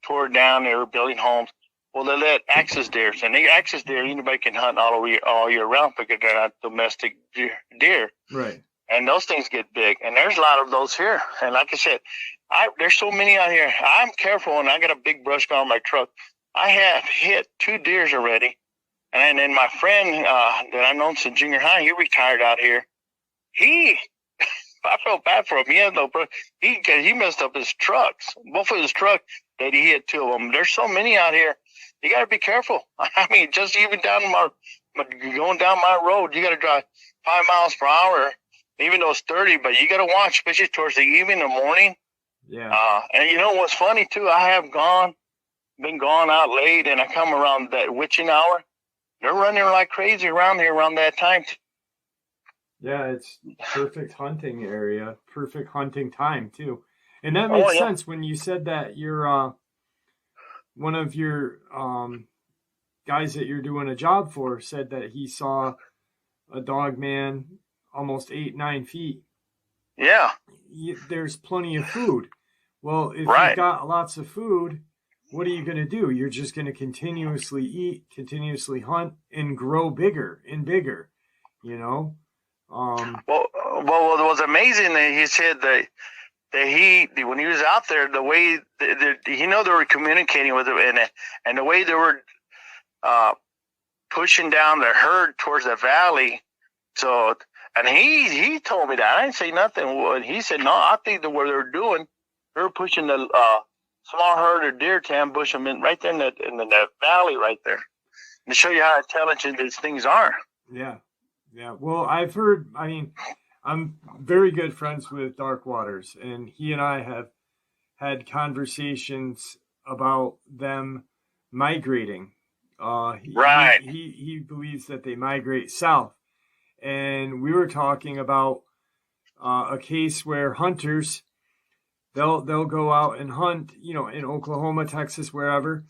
tore it down, they were building homes. Well, they let axis deer, and axis deer, anybody can hunt all year round because they're not domestic deer. Right. And those things get big, and there's a lot of those here. And like I said, there's so many out here. I'm careful, and I got a big brush gun on my truck. I have hit 2 deers already. And then my friend that I've known since junior high, he retired out here. I felt bad for him. He had he messed up his trucks, both of his trucks that he hit 2 of them. There's so many out here. You got to be careful. Just even going down my road, you got to drive 5 miles per hour, even though it's 30. But you got to watch, especially towards the evening and morning. Yeah. And you know what's funny too? I have been gone out late, and I come around that witching hour. They're running like crazy around here around that time. Yeah, it's perfect hunting area, perfect hunting time too. And that makes sense when you said that you're one of your guys that you're doing a job for said that he saw a dog man almost 8-9 feet. Yeah. There's plenty of food. Well, if you've got lots of food, what are you going to do? You're just going to continuously eat, continuously hunt, and grow bigger and bigger, Well, what was amazing that he said that when he was out there, the way they were communicating with him, and the way they were pushing down the herd towards the valley. So, and he told me that. I didn't say nothing. He said, no, I think that what they're doing, they're pushing the small herd of deer to ambush them right there in the valley right there, and to show you how intelligent these things are. Yeah. Yeah. Well, I've heard, I'm very good friends with Dark Waters, and he and I have had conversations about them migrating. He believes that they migrate south. And we were talking about a case where hunters they'll go out and hunt, you know, in Oklahoma, Texas, wherever.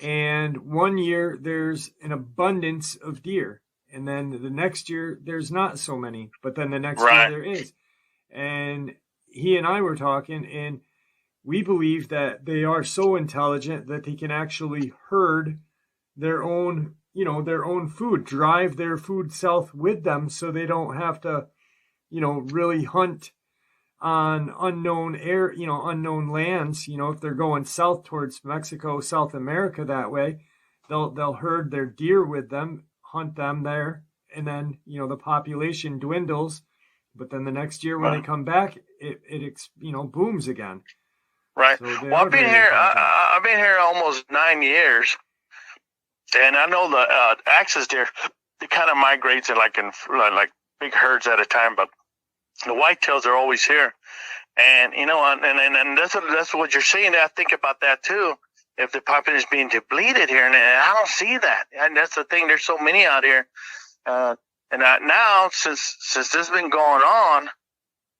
And one year there's an abundance of deer, and then the next year there's not so many, but then the next year there is. And he and I were talking, and we believe that they are so intelligent that they can actually herd their own, you know, their own food, drive their food south with them, so they don't have to, you know, really hunt on unknown unknown lands. You know, if they're going south towards Mexico, South America that way, they'll herd their deer with them, hunt them there, and then, you know, the population dwindles, but then the next year when they come back, it booms again. Right. So well, I've been here almost 9 years, and I know the axis deer, they kind of migrate in like big herds at a time, but the whitetails are always here. And you know, and that's what you're saying. I think about that too. If the population is being depleted here, and I don't see that, and that's the thing. There's so many out here, now since this has been going on,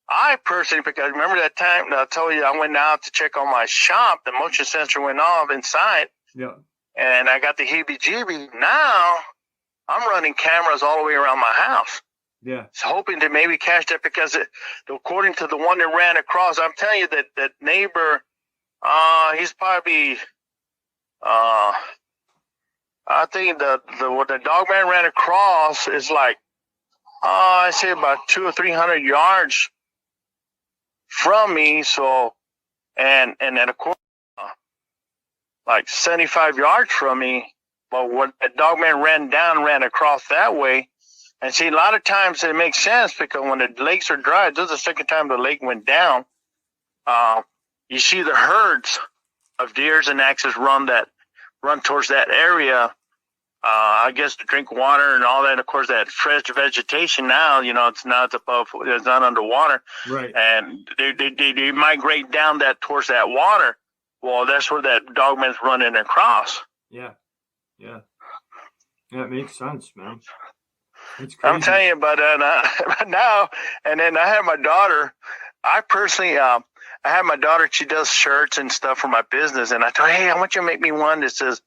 I personally, because remember that time that I told you I went out to check on my shop, the motion sensor went off inside. Yeah. And I got the heebie-jeebie. Now I'm running cameras all the way around my house. Yeah. So hoping to maybe catch that, because according to the one that ran across, I'm telling you that neighbor, he's probably, I think the Dogman ran across is like, I say about 200 or 300 yards from me. So, and then of course, like 75 yards from me. But when the Dogman ran across that way. And see, a lot of times it makes sense, because when the lakes are dry, this is the second time the lake went down. You see the herds of deers and axes run towards that area. I guess to drink water and all that. Of course, that fresh vegetation now, you know, it's not underwater. Right. And they migrate down towards that water. Well, that's where that Dogman's running across. Yeah. Yeah. Yeah, it makes sense, man. It's crazy. I'm telling you, but now, and then I have my daughter. I personally, I have my daughter. She does shirts and stuff for my business, and I told her, hey, I want you to make me one that says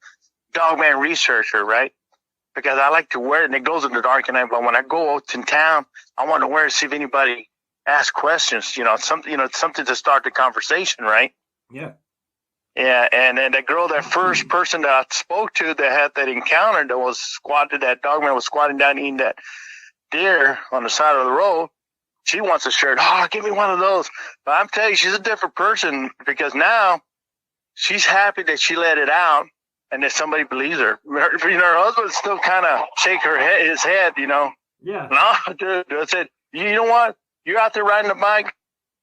Dogman Researcher, right? Because I like to wear it, and it goes in the dark at night. But when I go out in town, I want to wear it, see if anybody asks questions. You know, something to start the conversation, right? Yeah. Yeah, and then that first person that I spoke to that had that encounter that Dogman was squatting down eating that deer on the side of the road, she wants a shirt. Oh, give me one of those. But I'm telling you, she's a different person, because now she's happy that she let it out and that somebody believes her. You know, her husband still kind of shake his head, you know. Yeah. No, dude, I said, you know what? You're out there riding a bike.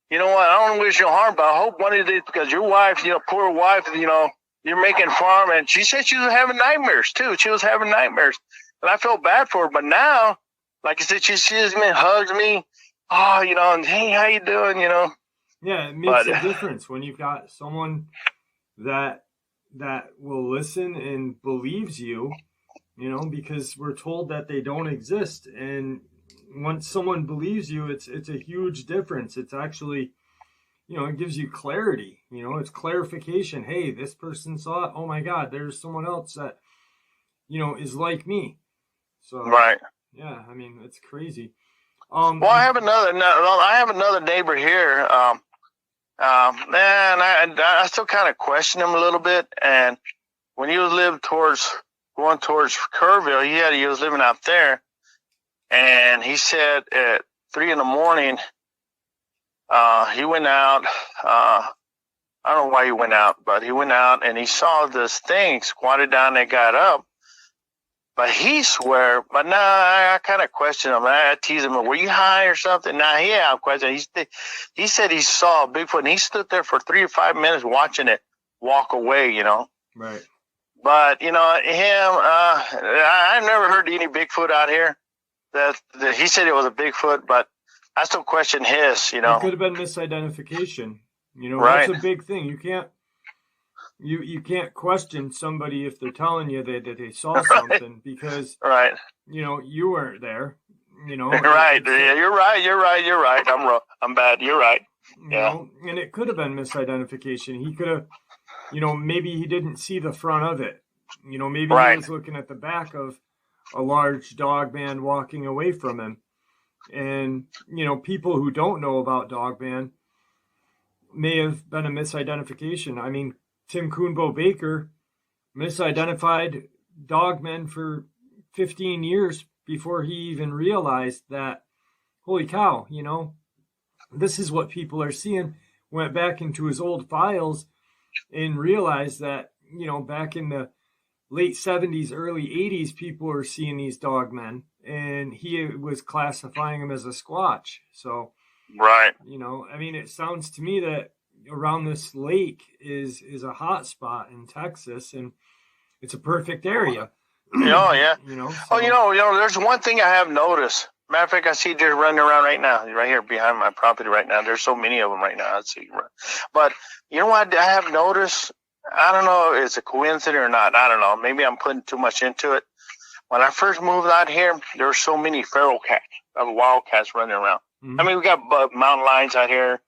You know what? I don't wish you harm, but I hope one of these, because your wife, you know, poor wife, you know, you're making farm. And she said she was having nightmares too. She was having nightmares. And I felt bad for her. But now, like I said, she sees me, hugs me. Oh, you know, and hey, how you doing? You know? Yeah, it makes a difference when you've got someone that will listen and believes you, you know, because we're told that they don't exist. And once someone believes you, it's a huge difference. It's actually, you know, it gives you clarity. You know, it's clarification. Hey, this person saw it. Oh my God, there's someone else that, you know, is like me. So right. Yeah, I mean, it's crazy. Well, I have another neighbor here. Man, I still kind of question him a little bit. And when he was going towards Kerrville, he was living out there. And he said at 3 a.m, he went out. I don't know why he went out, but he went out and he saw this thing squatted down and got up. But he swear, but now I kind of question him. I tease him, were you high or something? Now I'm questioning. He said he saw a Bigfoot, and he stood there for 3 or 5 minutes watching it walk away, you know. Right. But, you know, I've never heard any Bigfoot out here. That he said it was a Bigfoot, but I still question his, you know. It could have been misidentification. You know, right. That's a big thing. You can't question somebody if they're telling you that they saw something, because right. You know, you weren't there. You know. Right. Yeah, you're right. I'm wrong. I'm bad. You're right. You know, and it could have been misidentification. He could have, maybe he didn't see the front of it. Maybe he was looking at the back of a large Dogman walking away from him. And, people who don't know about Dogman may have been a misidentification. I mean, Tim Coonbo Baker misidentified Dogman for 15 years before he even realized that, holy cow, this is what people are seeing. Went back into his old files and realized that, back in the late 70s, early 80s, people were seeing these Dogmen, and he was classifying them as a Squatch. So, right. I mean, it sounds to me that around this lake is a hot spot in Texas, and it's a perfect area. Oh, yeah. So. There's one thing I have noticed. Matter of fact, I see deer running around right now, right here behind my property right now. There's so many of them right now. I see. But you know what I have noticed? I don't know if it's a coincidence or not. I don't know. Maybe I'm putting too much into it. When I first moved out here, there were so many feral cats, wildcats running around. Mm-hmm. I mean, we got mountain lions out here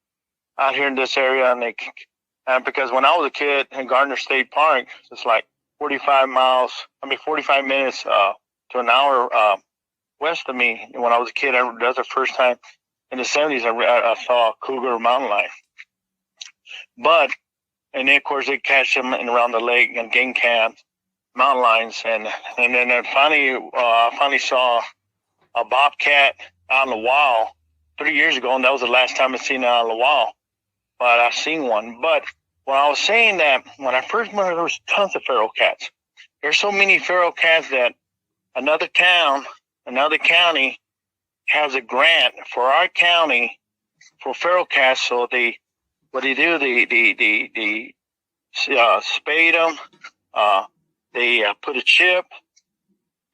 in this area, and because when I was a kid in Gardner State Park, it's like 45 minutes to an hour west of me. When I was a kid, that was the first time in the 70s I saw a cougar mountain lion. And then, of course, they catch them around the lake and game cams, mountain lions. And then I finally saw a bobcat out in the wild 3 years ago, and that was the last time I seen it out in the wild. But I seen one. But when I was saying that, when I first moved, there was tons of feral cats. There's so many feral cats that another county has a grant for our county for feral cats. So they spade them. They put a chip,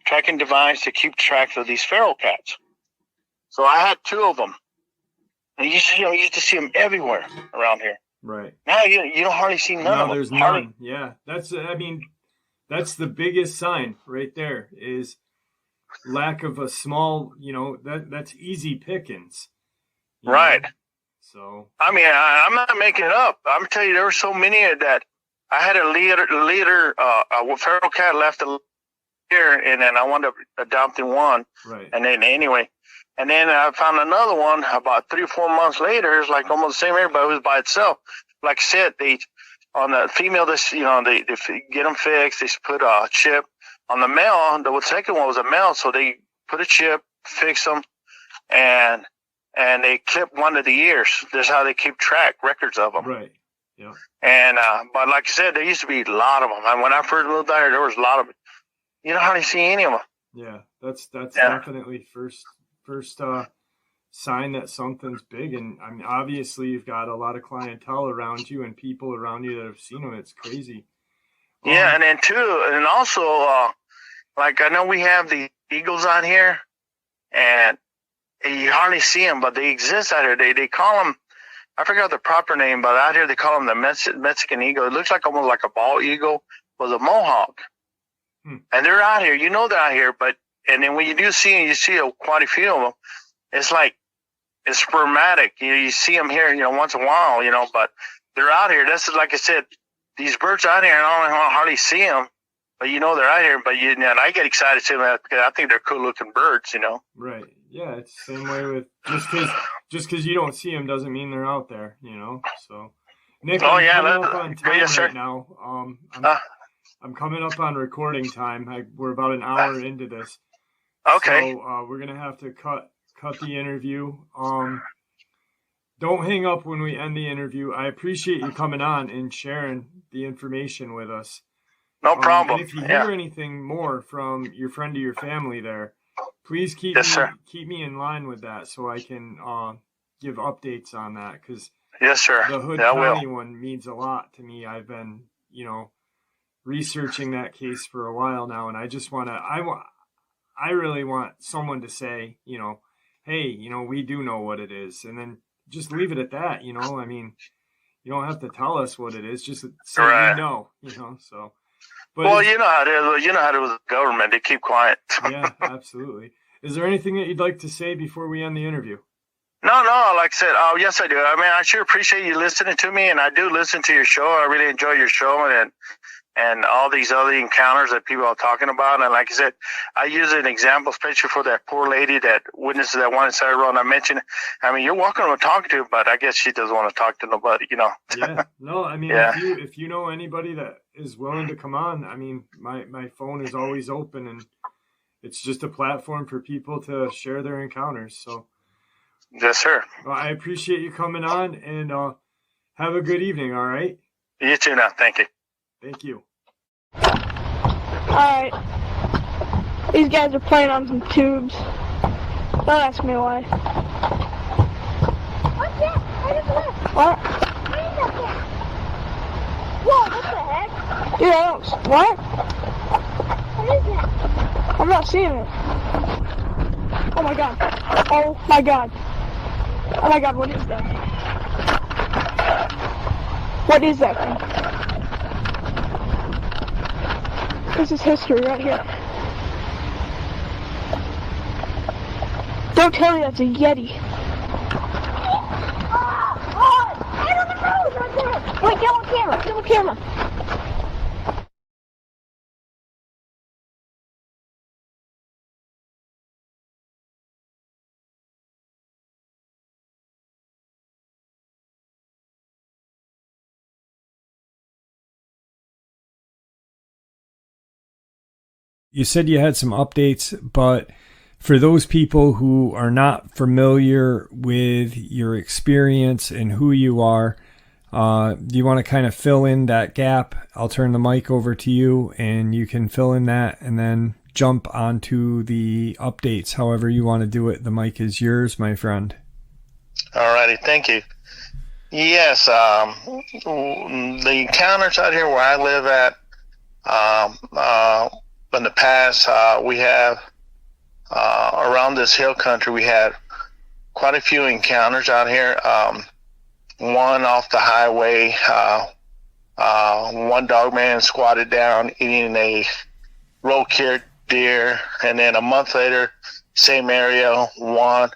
tracking device to keep track of these feral cats. So I had 2 of them. And you used to see them everywhere around here. Right. Now you don't hardly see none of them. There's none. Yeah. That's the biggest sign right there is lack of a small, that's easy pickings. Right. So. I mean, I'm not making it up. I'm telling you, there were so many of that. I had a feral cat left here, and then I wound up adopting one. Right. And then and then I found another one about 3 or 4 months later. It's like almost the same area, but it was by itself. Like I said, on the female, they get them fixed. They put a chip. On the male, the second one was a male, so they put a chip, fix them, and they clip one of the ears. That's how they keep records of them. Right. Yeah. And but like I said, there used to be a lot of them. And when I first moved out here, there was a lot of them. You don't hardly see any of them. Yeah, that's definitely first sign that something's big. And I mean, obviously, you've got a lot of clientele around you and people around you that have seen them. It's crazy. Yeah, and then too, and also, like I know we have the eagles out here, and you hardly see them, but they exist out here. They call them, I forgot the proper name, but out here they call them the Mexican eagle. It looks like almost like a bald eagle with a mohawk. And they're out here. They're out here, and then when you do see them, you see quite a few of them. It's like, it's sporadic. You see them here, once in a while, but they're out here. This is, like I said, these birds out here, and I don't hardly see them, but they're out here. But and I get excited to see them because I think they're cool looking birds, Right. Yeah, it's the same way with just because you don't see them doesn't mean they're out there, So, Nick, I'm coming up on time right now. I'm coming up on recording time. We're about an hour into this. Okay. So we're gonna have to cut the interview. Don't hang up when we end the interview. I appreciate you coming on and sharing the information with us. No problem. And if you hear anything more from your friend or your family there, please keep me in line with that so I can give updates on that, because yes, sir. The Hood County one means a lot to me. I've been, researching that case for a while now, and I just I really want someone to say, hey, we do know what it is, and then just leave it at that. I mean, you don't have to tell us what it is, just say we know, so. But well, you know how it is. You know how it is with the government. They keep quiet. Yeah, absolutely. Is there anything that you'd like to say before we end the interview? No, like I said, oh, yes, I do. I mean, I sure appreciate you listening to me, and I do listen to your show. I really enjoy your show and all these other encounters that people are talking about. And like I said, I use an example, especially for that poor lady that witnessed that one inside road. And I mentioned, I mean, you're welcome to talk to, but I guess she doesn't want to talk to nobody, you know. Yeah, no, I mean, Yeah. if you know anybody that is willing to come on, I mean, my phone is always open, and it's just a platform for people to share their encounters. So, Yes, sir. well, I appreciate you coming on, and have a good evening. All right. You too now. Thank you. Thank you. Alright. These guys are playing on some tubes. Don't ask me why. What's that? I just left. What? What is that? Whoa, what the heck? Dude, I don't... What? What is that? I'm not seeing it. Oh my god. Oh my god. Oh my god, what is that? What is that thing? This is history right here. Don't tell me that's a Yeti. Oh, right on the road right there. Wait, double camera, double camera. You said you had some updates, but for those people who are not familiar with your experience and who you are, do you want to kind of fill in that gap? I'll turn the mic over to you, and you can fill in that and then jump onto the updates however you want to do it. The mic is yours, my friend. All righty. Thank you. Yes. The encounters out here where I live at, in the past, we have around this hill country, we had quite a few encounters out here. One off the highway, one dogman squatted down eating a roe-killed deer, and then a month later, same area, one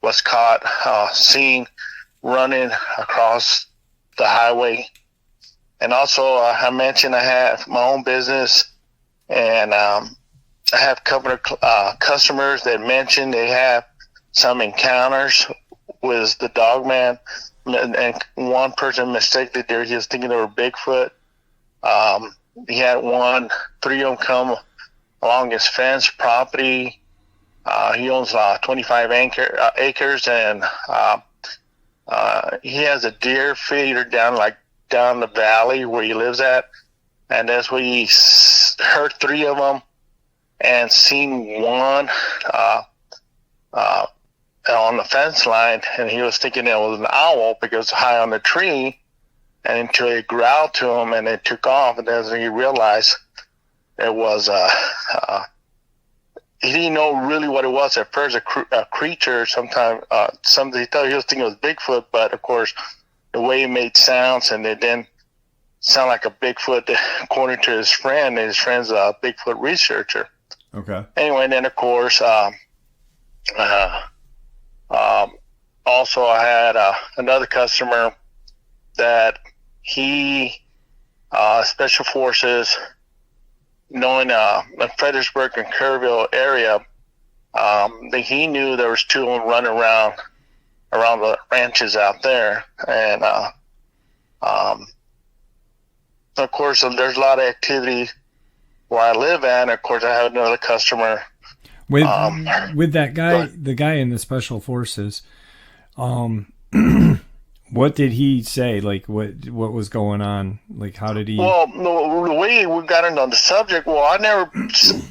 was caught seen running across the highway. And also, I mentioned I have my own business. And I have a couple of customers that mentioned they have some encounters with the Dogman, and one person mistakenly he was thinking they were Bigfoot. He had three of them come along his fence property. He owns 25 acres, and he has a deer feeder down the valley where he lives at. And that's where he heard three of them and seen one on the fence line, and he was thinking it was an owl because it's high on the tree, and until he growled to him and it took off, and then he realized it was he didn't know really what it was at first, a creature, something he thought he was thinking it was Bigfoot, but of course the way it made sounds, and it didn't sound like a Bigfoot, according to his friend. His friend's a Bigfoot researcher. Okay. Anyway, and then of course, also I had another customer that he, Special Forces, knowing the Fredericksburg and Kerrville area, that he knew there was two of them running around the ranches out there, and of course, there's a lot of activity where I live at. And of course, I have another customer. With that guy, the guy in the Special Forces, what did he say? Like, what was going on? Like, how did he? Well, the way we got into the subject, I never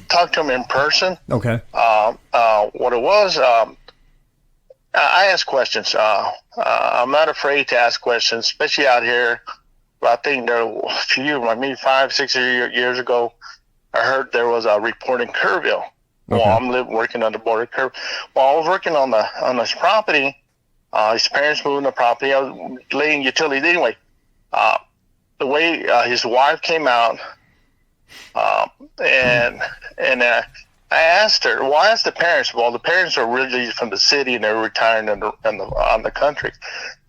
talked to him in person. Okay. What it was, I ask questions. I'm not afraid to ask questions, especially out here. I think there were a few, maybe 5-6 years ago, I heard there was a report in Kerrville. Okay. Well, I'm working on the border of Kerrville. Well, I was working on this property. His parents moved in the property. I was laying utilities anyway. The way his wife came out, and I asked her. Well, I asked the parents. Well, the parents are originally from the city and they're retiring on the country.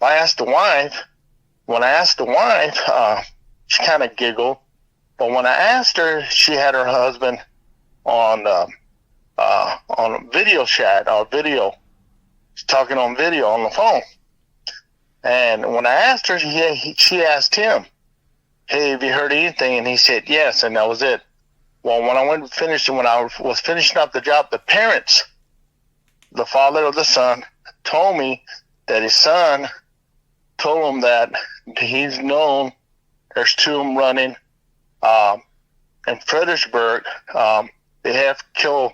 I asked the wife. When I asked the wife, she kind of giggled. But when I asked her, she had her husband on video chat or video. She's talking on video on the phone. And when I asked her, she asked him, "Hey, have you heard anything?" And he said yes, and that was it. Well, when I was finishing up the job, the parents, the father of the son, told me that his son told him that he's known there's two of them running in Fredericksburg. They have killed,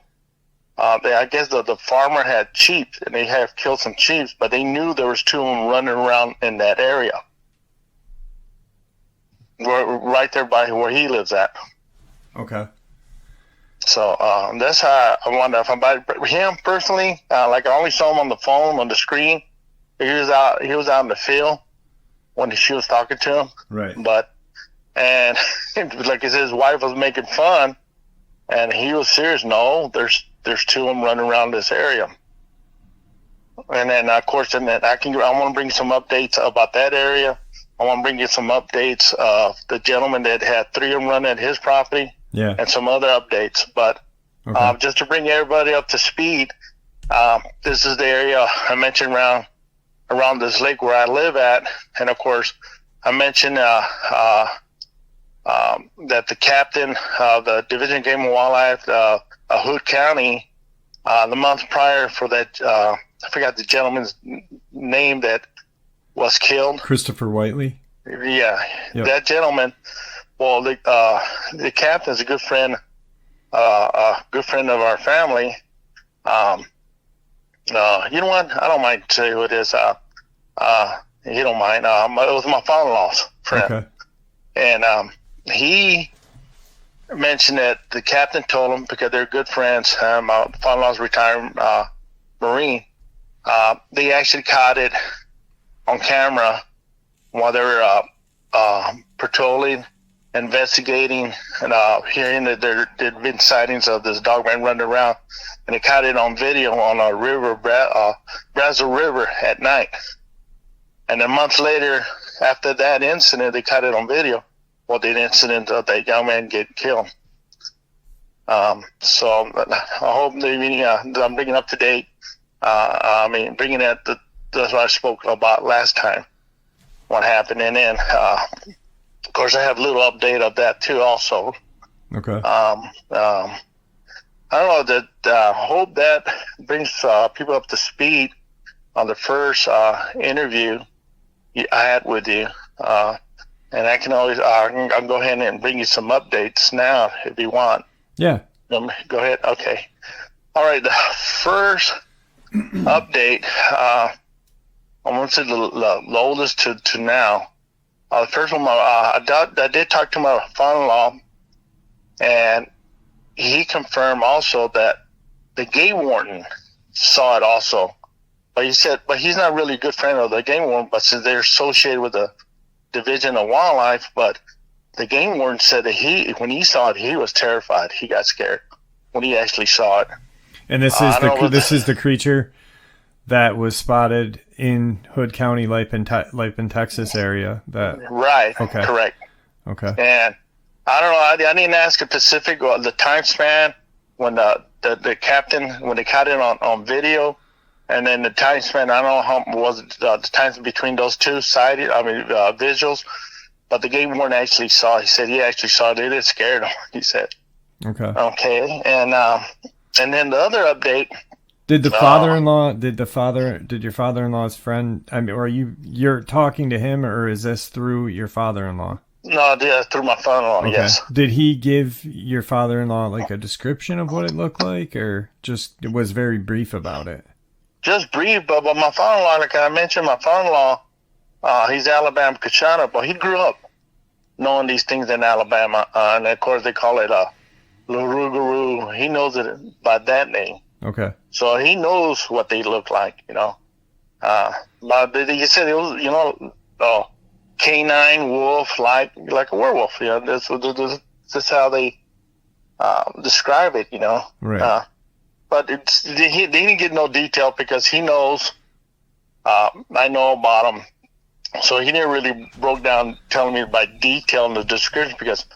I guess the farmer had sheep, and they have killed some sheep, but they knew there was two of them running around in that area. Right there by where he lives at. Okay. So that's how I wonder if him personally. Like I only saw him on the phone on the screen. He was out in the field when she was talking to him. Right. And like I said, his wife was making fun, and he was serious. No, there's two of them running around this area. And then of course, I want to bring some updates about that area. I want to bring you some updates of the gentleman that had three of them running at his property. Yeah. And some other updates. But just to bring everybody up to speed, this is the area I mentioned around this lake where I live at. And of course, I mentioned that the captain of the Division of Game and Wildlife, Hood County, the month prior for that, I forgot the gentleman's name that was killed. Christopher Whiteley. Yeah, yep. That gentleman. Well, the captain's a good friend of our family. You know what? I don't mind telling you who it is. You don't mind. It was my father-in-law's friend. Okay. And he mentioned that the captain told him, because they're good friends, my father-in-law's retired Marine, they actually caught it on camera while they were patrolling, investigating, and hearing that there'd been sightings of this dogman running around, and they caught it on video on a river, Brazil River, at night. And a month later, after that incident, they caught it on video. Well, the incident of that young man get killed. So I hope I'm bringing up to date. Bringing that's what I spoke about last time, what happened, and then of course I have a little update of that too also. Okay. I don't know, that hope that brings people up to speed on the first interview I had with you, and I can always I'll go ahead and bring you some updates now if you want. Yeah. Go ahead. Okay. All right. The first update, I want to say the oldest to now. The first one, I did talk to my father-in-law, and he confirmed also that the game warden saw it also. But he said, but he's not really a good friend of the game warden, but since they're associated with the Division of Wildlife, but the game warden said that when he saw it, he was terrified. He got scared when he actually saw it. And this is the creature that was spotted in Hood County, Lipin, Texas area. Right. Okay. Correct. Okay. And I don't know. I didn't ask a specific the time span when the captain, when they caught it on video, and then the time span. I don't know how was the time between those two visuals. But the game warden actually saw. He said he actually saw it. It scared him. He said. Okay. Okay. And then the other update. Did your father-in-law's friend? I mean, or you're talking to him, or is this through your father-in-law? No, through my father-in-law. Okay. Yes. Did he give your father-in-law like a description of what it looked like, or just it was very brief about it? Just brief, but my father-in-law, like I mentioned, my father-in-law, he's Alabama Kachana, but he grew up knowing these things in Alabama, and of course they call it Larugaroo. He knows it by that name. Okay. So he knows what they look like, you know. But he said it was, you know, canine wolf, like a werewolf. You know, this how they describe it, you know. Right. But he didn't get no detail because he knows I know about him. So he didn't really broke down telling me by detail in the description because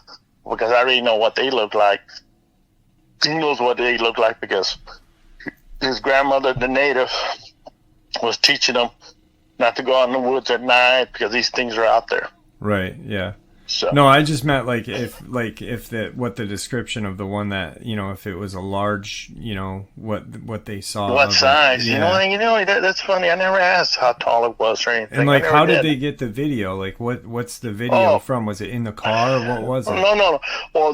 I already know what they look like. He knows what they look like because his grandmother, the native, was teaching him not to go out in the woods at night because these things are out there. Right. Yeah. So No, I just meant what the description of the one that, you know, if it was a large, you know, what they saw. What size? Yeah. You know, that's funny. I never asked how tall it was or anything. And like, how did they get the video? Like, what's the video from? Was it in the car? Or what was it? No. Well,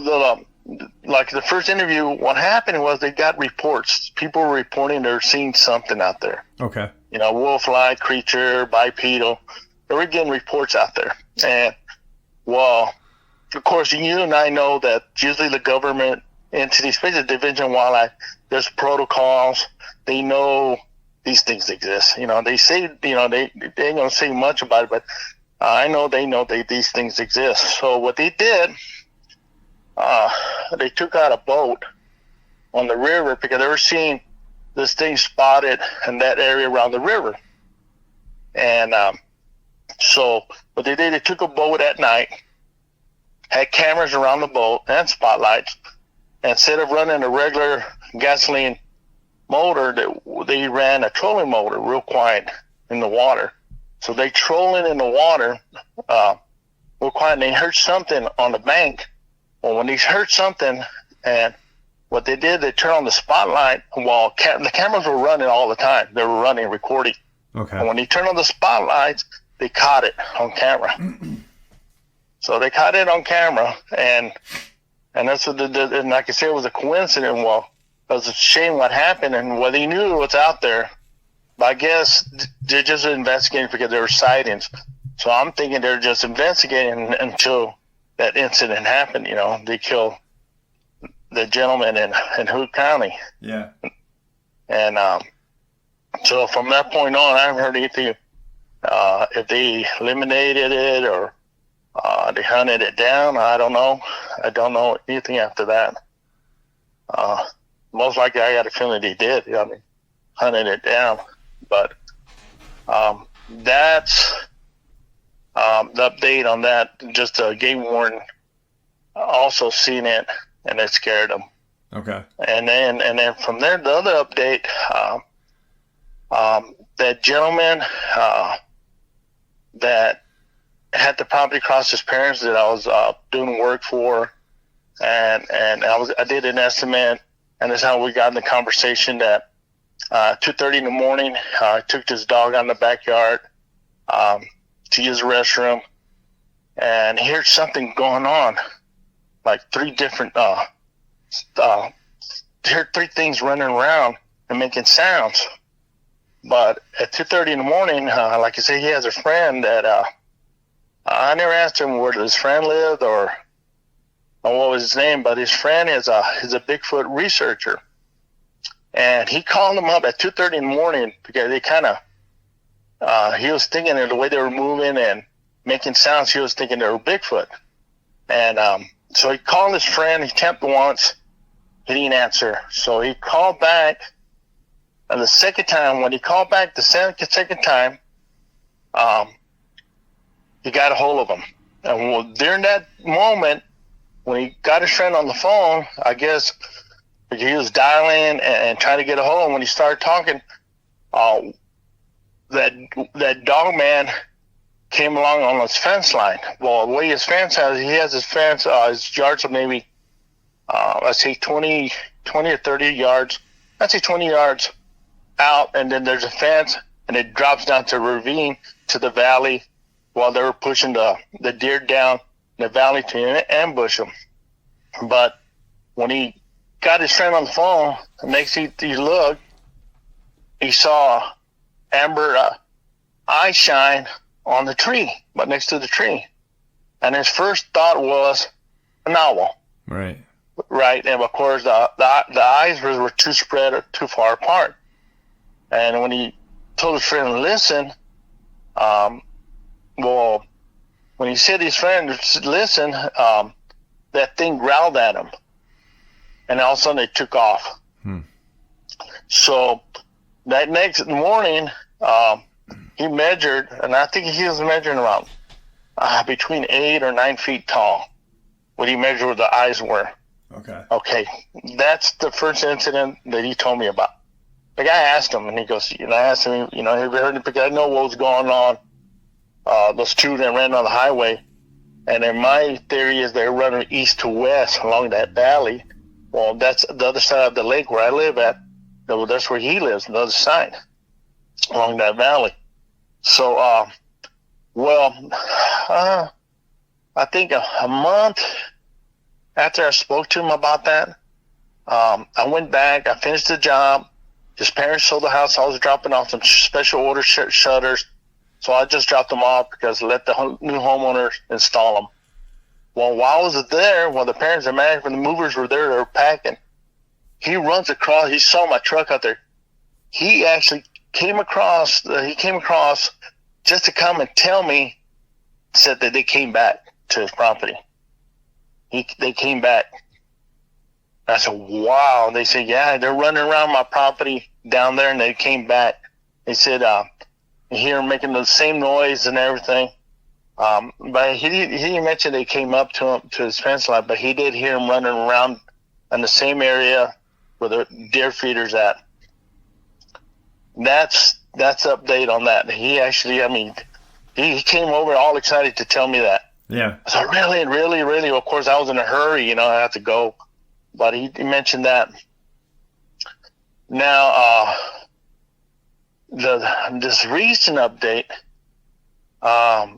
the first interview, what happened was they got reports. People were reporting they're seeing something out there. Okay. You know, wolf-like creature, bipedal. They were getting reports out there. And, well, of course, you and I know that usually the government entity, especially the Division of Wildlife, there's protocols. They know these things exist. You know, they say, you know, they ain't going to say much about it, but I know they know these things exist. So what they did, they took out a boat on the river because they were seeing this thing spotted in that area around the river. And so what they did, they took a boat at night, had cameras around the boat and spotlights. And instead of running a regular gasoline motor, they ran a trolling motor real quiet in the water. So they trolling in the water real quiet, and they heard something on the bank. Well, when they heard something, and what they did, they turned on the spotlight while the cameras were running all the time. They were running, recording. Okay. And when they turned on the spotlights, they caught it on camera. So they caught it on camera, and that's what and like I said, it was a coincidence. Well, it was a shame what happened, and well, they knew it was out there, but I guess they're just investigating because there were sightings. So I'm thinking they're just investigating until that incident happened. You know, they killed the gentleman in Hood County. Yeah. And so from that point on, I haven't heard anything if they eliminated it or they hunted it down. I don't know. I don't know anything after that. Most likely, I got a feeling they did. I mean, hunted it down. But that's the update on that. Just a game warden also seen it, and it scared them. Okay. And then from there, the other update, that gentleman that had the property across his parents that I was doing work for, and I did an estimate, and that's how we got in the conversation that 2:30 in the morning, I took this dog out in the backyard to use the restroom, and he heard something going on, like three different heard three things running around and making sounds. But at 2:30 in the morning, like I say, he has a friend that I never asked him where his friend lived or what was his name, but his friend is a Bigfoot researcher, and he called him up at 2:30 in the morning because they kind of he was thinking of the way they were moving and making sounds. He was thinking they were Bigfoot, and so he called his friend. He tapped once, he didn't answer, so he called back. And the second time, when he called back the second time, he got a hold of him. And during that moment, when he got his friend on the phone, I guess he was dialing and trying to get a hold of him. When he started talking, that Dogman came along on his fence line. Well, the way his fence has, he has his fence, his yards of maybe, let's say 20 or 30 yards. Let's say 20 yards out, and then there's a fence, and it drops down to a ravine to the valley while they were pushing the deer down the valley to ambush them. But when he got his friend on the phone, the next he looked, he saw amber eye shine on the tree, but next to the tree. And his first thought was an owl. Right. Right, and of course the eyes were too spread, too far apart. And when he told his friend, listen, well, when he said his friend, listen, that thing growled at him. and all of a sudden they took off. So that next morning, he measured, and I think he was measuring around between 8 or 9 feet tall. What he measured where the eyes were. Okay, that's the first incident that he told me about. The guy asked him, and he goes, I asked him, have you heard it? Because I know what was going on. Those two that ran on the highway, and then my theory is they're running east to west along that valley. Well, that's the other side of the lake where I live at. That's where he lives, on the other side, along that valley. So, I think a month after I spoke to him about that, I went back, I finished the job. His parents sold the house. I was dropping off some special order shutters. So I just dropped them off because I let the new homeowners install them. Well, while I was there, while the parents and when the movers were there, they were packing, he runs across, he saw my truck out there. He actually came across just to come and tell me, said that they came back to his property. They came back. I said, wow. They said, yeah, they're running around my property down there, and they came back. They said, you hear them making the same noise and everything. But he didn't mention they came up to his fence line, but he did hear him running around in the same area where the deer feeder's at. That's update on that. He actually, he came over all excited to tell me that. Yeah. I said, really, really, really? Of course, I was in a hurry, I had to go. But he mentioned that. Now, this recent update, I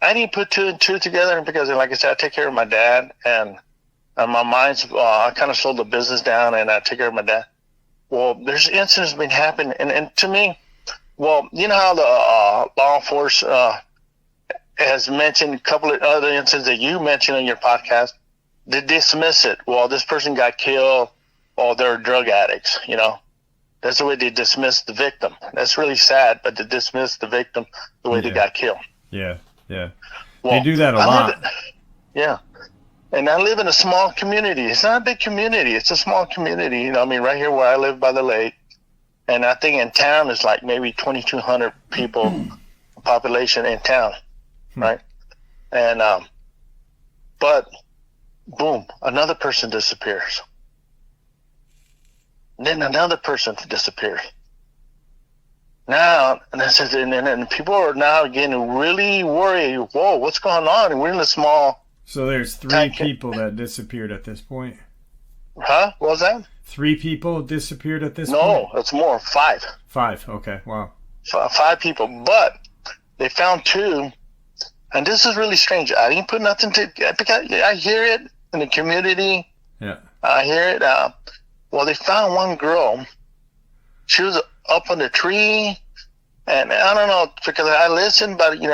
didn't put 2 and 2 together because, like I said, I take care of my dad, and my mind's, I kind of slowed the business down, and I take care of my dad. Well, there's incidents been happening, and to me, well, you know how the law enforcement has mentioned a couple of other incidents that you mentioned on your podcast. They dismiss it. Well, this person got killed, or they're drug addicts, That's the way they dismiss the victim. That's really sad, but they dismiss the victim the way they got killed. Yeah. Well, they Well, do that a lot. Yeah. And I live in a small community. It's not a big community. It's a small community. Right here where I live by the lake. And I think in town is like maybe 2,200 people population in town, right? And, but boom, another person disappears. Then another person disappears. Now, and people are now getting really worried. Whoa, what's going on? And we're in a small. So there's 3 people that disappeared at this point. Huh? What was that? 3 people disappeared at this point? No, it's more. 5. 5. Okay. Wow. 5 people, but they found 2, and this is really strange. I didn't put nothing because I hear it in the community. Yeah. I hear it. Well, they found one girl. She was up on the tree, and I don't know because I listened, but you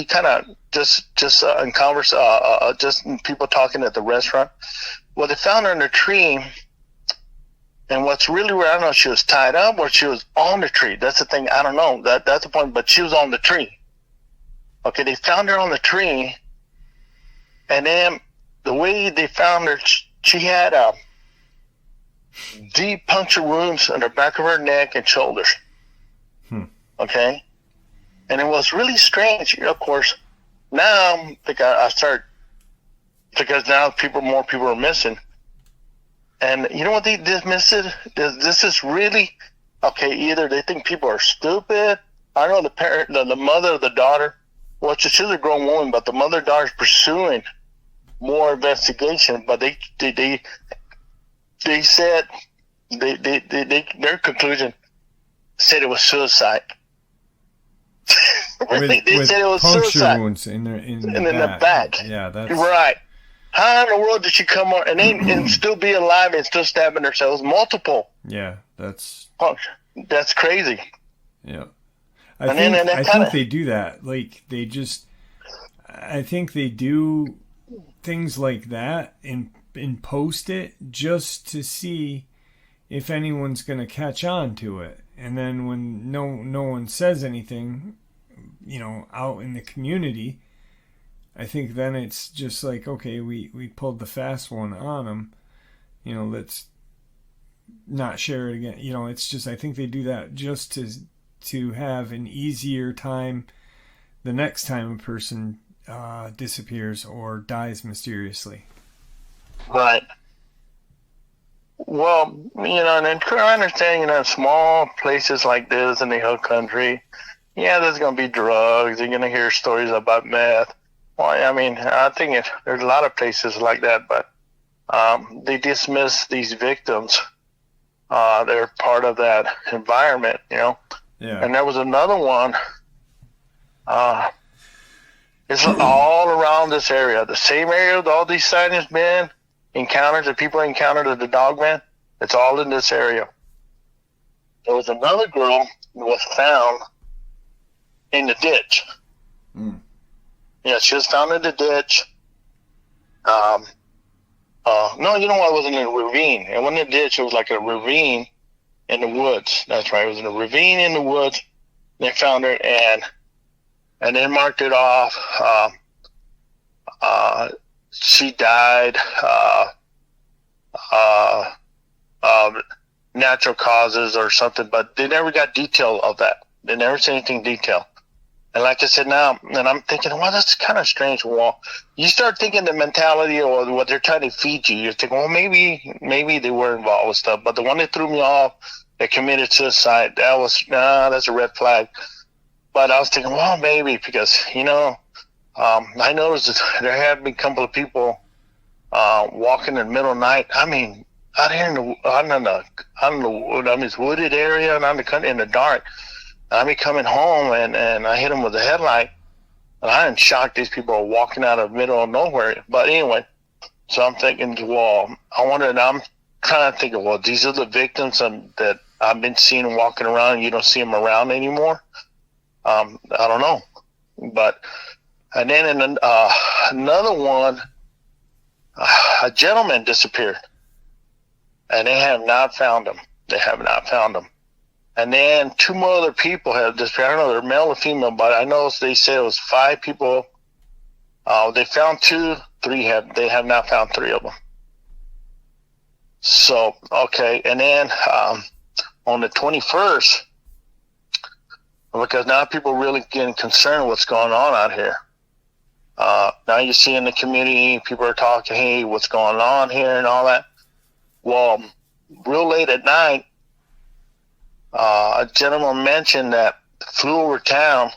kind of just in converse, just people talking at the restaurant. Well, they found her in a tree, and what's really weird, I don't know if she was tied up or she was on the tree. That's the thing. I don't know. That's the point. But she was on the tree. Okay, they found her on the tree, and then the way they found her, she had deep puncture wounds on the back of her neck and shoulders. Okay, and it was really strange. Of course, now because now more people are missing, and you know what they dismiss it? This is really okay. Either they think people are stupid. I know the parent, the mother, the daughter. Well, she's a grown woman, but the mother daughter is pursuing more investigation. But they said their conclusion said it was suicide. Really, they said it was puncture suicide. Wounds in the back. Yeah, that's right. How in the world did she come on and still be alive and still stabbing herself? Multiple. Yeah, that's crazy. Yeah. I think they do that. Like I think they do things like that and post it just to see if anyone's going to catch on to it. And then when no one says anything, out in the community, I think then it's just like, okay, we pulled the fast one on them. let's not share it again. It's just, I think they do that just to have an easier time the next time a person disappears or dies mysteriously. Right. Well, and I understand, small places like this in the hill country, there's going to be drugs. You're going to hear stories about meth. Well, I think there's a lot of places like that, but they dismiss these victims. They're part of that environment, Yeah. And there was another one. It's all around this area, the same area with all these sightings been encounters that people encountered at the Dogman. It's all in this area. There was another girl who was found in the ditch. Yeah, she was found in the ditch. No, you know what? It was in a ravine. It wasn't a ditch. It was like a ravine in the woods. That's right. It was in a ravine in the woods. They found her and then marked it off. She died. Natural causes or something, but they never got detail of that. They never said anything detailed. And like I said now, and I'm thinking, well, that's kind of strange. Well, you start thinking the mentality or what they're trying to feed you. You're thinking, well, maybe they were involved with stuff. But the one that threw me off, that committed suicide, that's a red flag. But I was thinking, well, maybe because, I noticed that there have been a couple of people walking in the middle of the night. I mean, out here in the wooded area and in the dark. I mean, coming home and I hit them with a headlight. And I am shocked these people are walking out of the middle of nowhere. But anyway, so I'm thinking, well, I'm trying to think of, well, these are the victims that I've been seeing walking around. You don't see them around anymore. I don't know. But, and then in another one, a gentleman disappeared. And they have not found him. And then 2 more other people have disappeared. I don't know if they're male or female, but I know they said it was 5 people. They found 2, 3 they have not found 3 of them. So, okay. And then on the 21st, because now people are really getting concerned what's going on out here. Now you see in the community, people are talking, hey, what's going on here and all that. Well, real late at night, a gentleman mentioned that flew over town,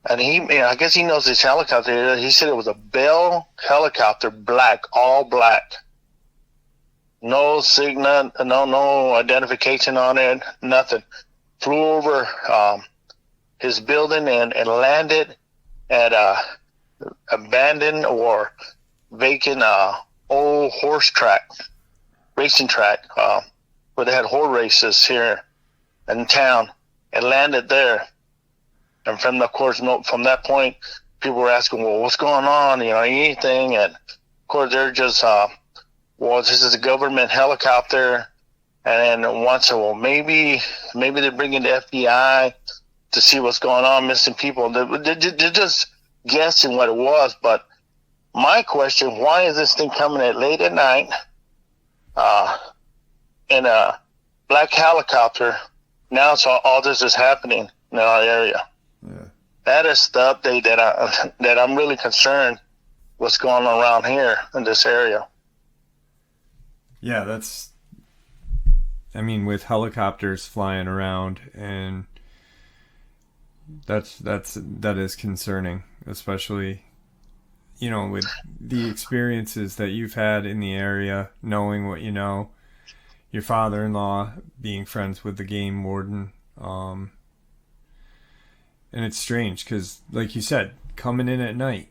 and I guess he knows this helicopter. He said it was a Bell helicopter, black, all black. No signal, no identification on it, nothing. Flew over his building and landed at a abandoned or vacant old racing track, where they had horse races here in town, and landed there. And from that point, people were asking, well, what's going on? Anything? And of course, they're just, well, this is a government helicopter. And then one said, well, maybe they're bringing the FBI to see what's going on, missing people. They're just guessing what it was. But my question, why is this thing coming at late at night in a black helicopter? Now all this is happening in our area. Yeah. That is the update that I'm really concerned what's going on around here in this area. Yeah, with helicopters flying around, and that is concerning, especially, with the experiences that you've had in the area, knowing what you know, your father-in-law being friends with the game warden. And it's strange because, like you said, coming in at night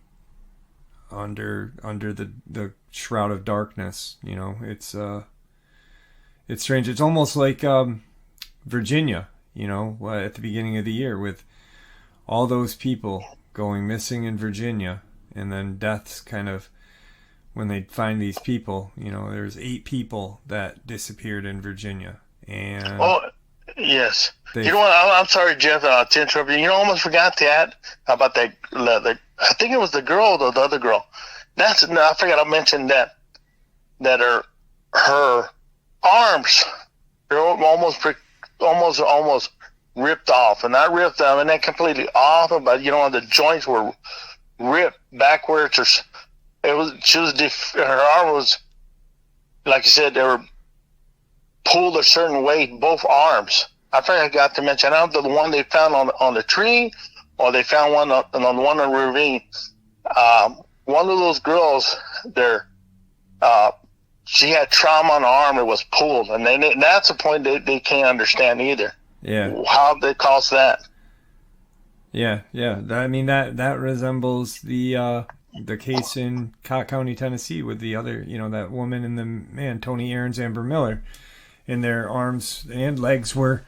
under the shroud of darkness, it's strange. It's almost like Virginia, at the beginning of the year, with all those people going missing in Virginia, and then deaths kind of, when they find these people, there's 8 people that disappeared in Virginia. And yes. You know what? I'm sorry, Jeff, to interrupt you. I almost forgot that about that. I think it was the girl, though, the other girl. I forgot I mentioned that her her arms, they're almost ripped off, and not ripped off, and then completely off, but the joints were ripped backwards. Her arm was, like you said, they were pulled a certain way, both arms. I forgot to mention, I don't know the one they found on the tree, or they found one on the one on the ravine. One of those girls there, she had trauma on the arm. It was pulled, and that's a point they can't understand either. Yeah. How they caused that. Yeah. I mean, that resembles the case in Cott County, Tennessee, with the other, that woman and the man, Tony Aarons, Amber Miller, and their arms and legs were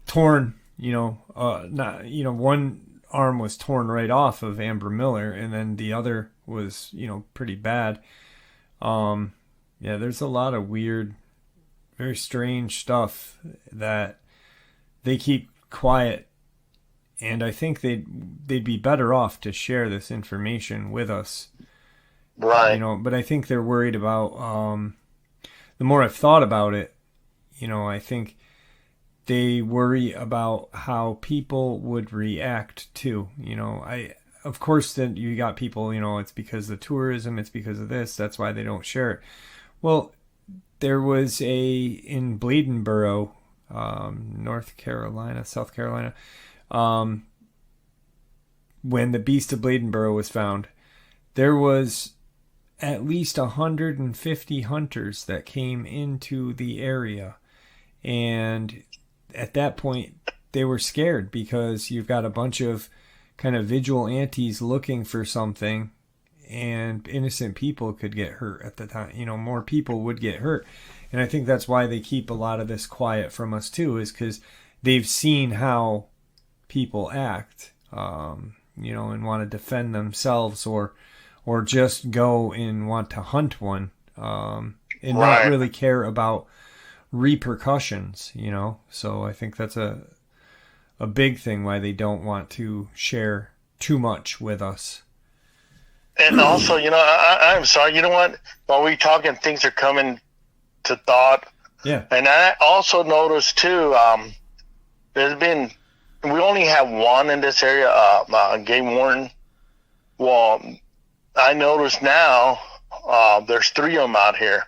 torn. One arm was torn right off of Amber Miller, and then the other was, pretty bad. There's a lot of weird, very strange stuff that they keep quiet, and I think they'd be better off to share this information with us. Right. But I think they're worried about, the more I've thought about it, I think they worry about how people would react to, of course that you got people, it's because of tourism, it's because of this, that's why they don't share it. Well, there was in Bladenboro, South Carolina, when the Beast of Bladenboro was found, there was at least 150 hunters that came into the area. And at that point, they were scared because you've got a bunch of kind of vigilantes looking for something, and innocent people could get hurt at the time. More people would get hurt. And I think that's why they keep a lot of this quiet from us too, is because they've seen how people act, and want to defend themselves or just go and want to hunt one, and not really care about repercussions, So I think that's a big thing why they don't want to share too much with us. And also, I'm sorry, you know what? While we're talking, things are coming to thought. Yeah. And I also noticed too, we only have one in this area, game warden. Well, I noticed now, there's 3 of them out here.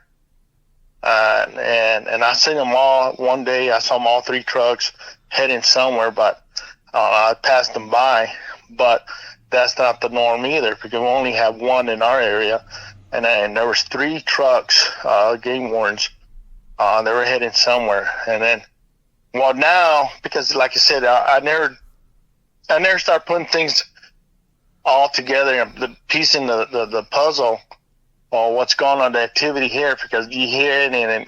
And I seen them all one day. I saw them all 3 trucks heading somewhere, but I passed them by. But that's not the norm either, because we only have one in our area, and there was 3 trucks, game wardens. They were heading somewhere, and then, well, now, because like I said, I never start putting things all together, the piecing the puzzle. Or what's going on, the activity here, because you hear it and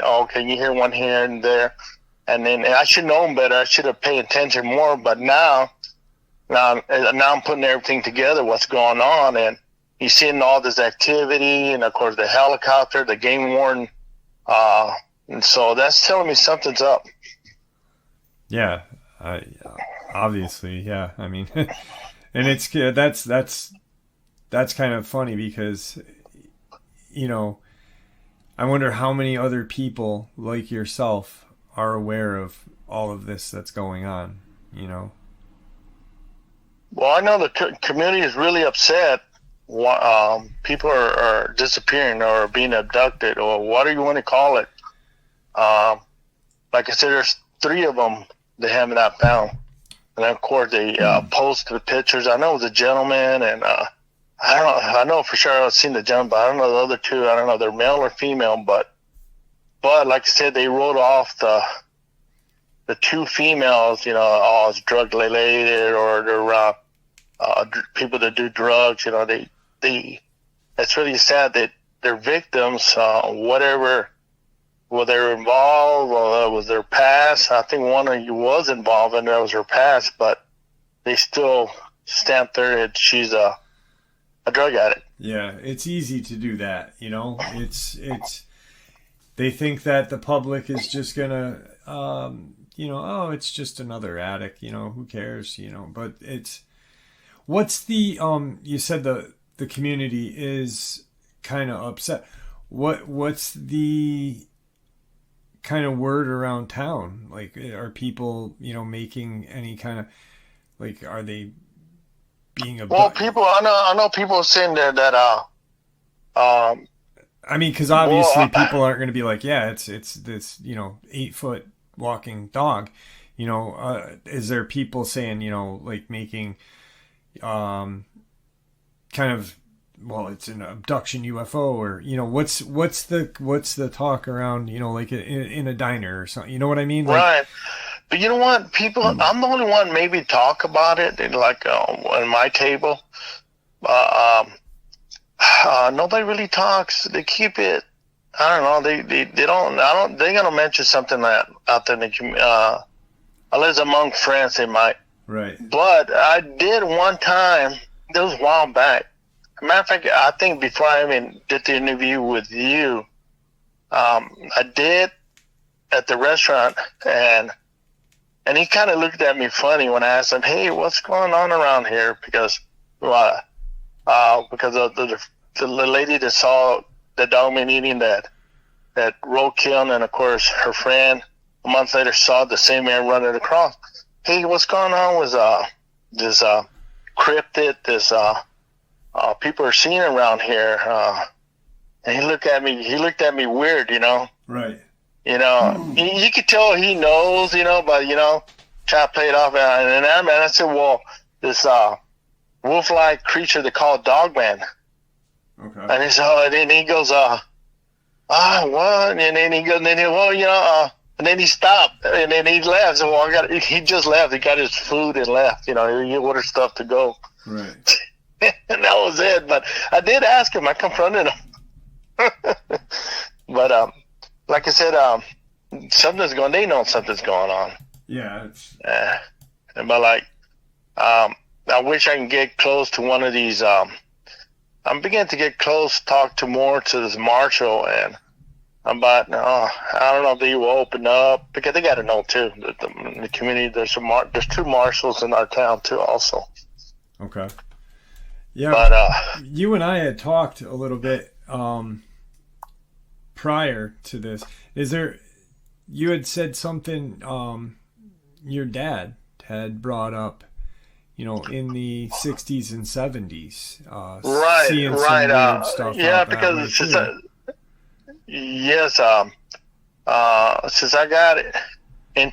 you hear one here and there, and then I should know them better. I should have paid attention more, but now I'm putting everything together, what's going on, and you're seeing all this activity, and of course the helicopter, the game warden, and so that's telling me something's up. Yeah, obviously, yeah. I mean, and it's that's kind of funny because, I wonder how many other people like yourself are aware of all of this that's going on, Well, I know the community is really upset. People are disappearing or being abducted, or whatever you want to call it. Like I said, there's 3 of them they have not found. And of course, they posted the pictures. I know it was a gentleman, and I know for sure I've seen the gentleman, but I don't know the other 2. I don't know if they're male or female, but like I said, they wrote off the 2 females, it's drug related, or they're people that do drugs. It's really sad that their victims, whether they're involved or it was their past. I think one of you was involved, and that was her past, but they still stamped her that she's a drug addict. Yeah, it's easy to do that, It's they think that the public is just gonna, it's just another addict, who cares, But what's the you said the community is kind of upset. what's the kind of word around town? Like, are people, making any kind of, like, are they being Well, people, I know people saying that I mean, because obviously people aren't going to be like, yeah, it's this 8-foot walking dog. Is there people saying, like making kind of, well, it's an abduction UFO, or what's the talk around, like in a diner or something? You know what I mean? Like, right. But you know what? People, I'm the only one maybe talk about it, like on my table. Nobody really talks. They keep it. I don't know. They don't. They're gonna mention something that out there in the community. Unless among friends, they might. Right. But I did one time. It was a while back. Matter of fact, I think before I even did the interview with you, I did at the restaurant, and he kind of looked at me funny when I asked him, "Hey, what's going on around here?" Because of the lady that saw the Dogman eating that roadkill, and of course her friend a month later saw the same man running across. Hey, what's going on with this cryptid? This people are seeing around here. And he looked at me weird, Right. You could tell he knows, but try to play it off. And I said, well, this wolf-like creature they call Dogman. Okay. And he goes, what? And then he goes, and then he stopped, and then he left. So he just left. He got his food and left. He ordered stuff to go. Right. And that was it. But I did ask him. I confronted him. But like I said, they know something's going on. Yeah. It's... But like, I wish I can get close to one of these. I'm beginning to get close, talk to this marshal, and I don't know if they will open up, because they got to know too. The community, there's 2 marshals in our town too, also. Okay. Yeah. But you and I had talked a little bit prior to this. You had said something your dad had brought up, in the 60s and 70s. Right. Seeing some weird stuff. Yeah, because it's just yes. Since I got into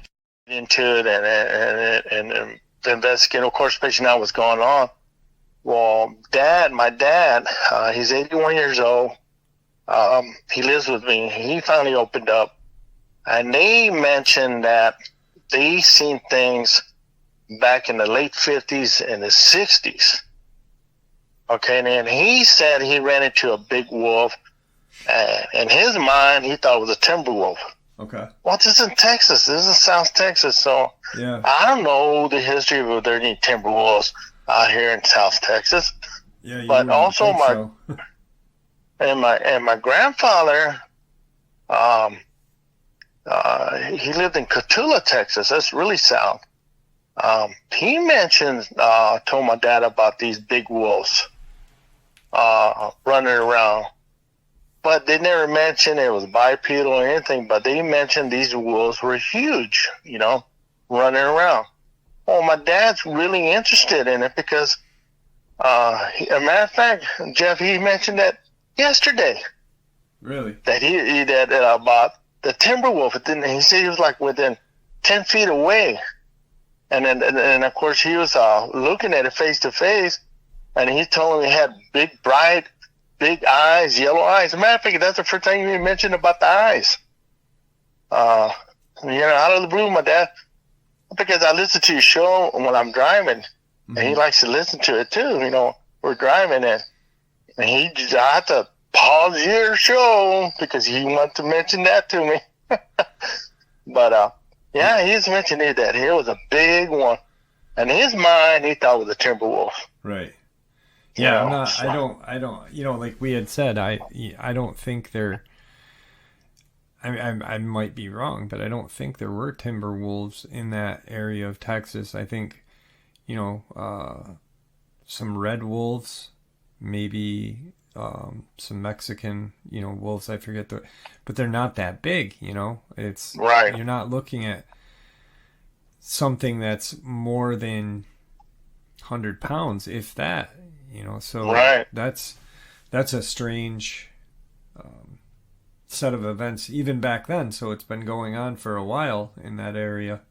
it and investigating, of course, especially now what's going on. Well, my dad, he's 81 years old. He lives with me. He finally opened up, and they mentioned that they seen things back in the late 50s and the 60s. Okay, and then he said he ran into a big wolf, and in his mind, he thought it was a timber wolf. Okay. Well, this is in Texas. This is South Texas, so yeah. I don't know the history of there any timber wolves out here in South Texas. Yeah, but also my grandfather, he lived in Cotulla, Texas. That's really south. He mentioned, told my dad about these big wolves running around, but they never mentioned it was bipedal or anything. But they mentioned these wolves were huge, running around. Well, my dad's really interested in it because, as a matter of fact, Jeff, he mentioned that yesterday. Really? That about the timber wolf. He said he was like within 10 feet away. And of course he was looking at it face to face, and he told me he had bright, big eyes, yellow eyes. As a matter of fact, that's the first thing you mentioned about the eyes. Out of the blue, my dad, because I listen to your show when I'm driving, and he likes to listen to it too. We're driving, and I had to pause your show because he wanted to mention that to me. But yeah, he's mentioned that here was a big one. And in his mind, he thought it was a timber wolf. Right. Yeah, I don't, like we had said, I don't think I might be wrong, but I don't think there were timber wolves in that area of Texas. I think, some red wolves, maybe some Mexican, wolves. I forget but they're not that big. It's Right. You're not looking at something that's more than 100 pounds, if that. So Right. that's a strange set of events even back then. So it's been going on for a while in that area.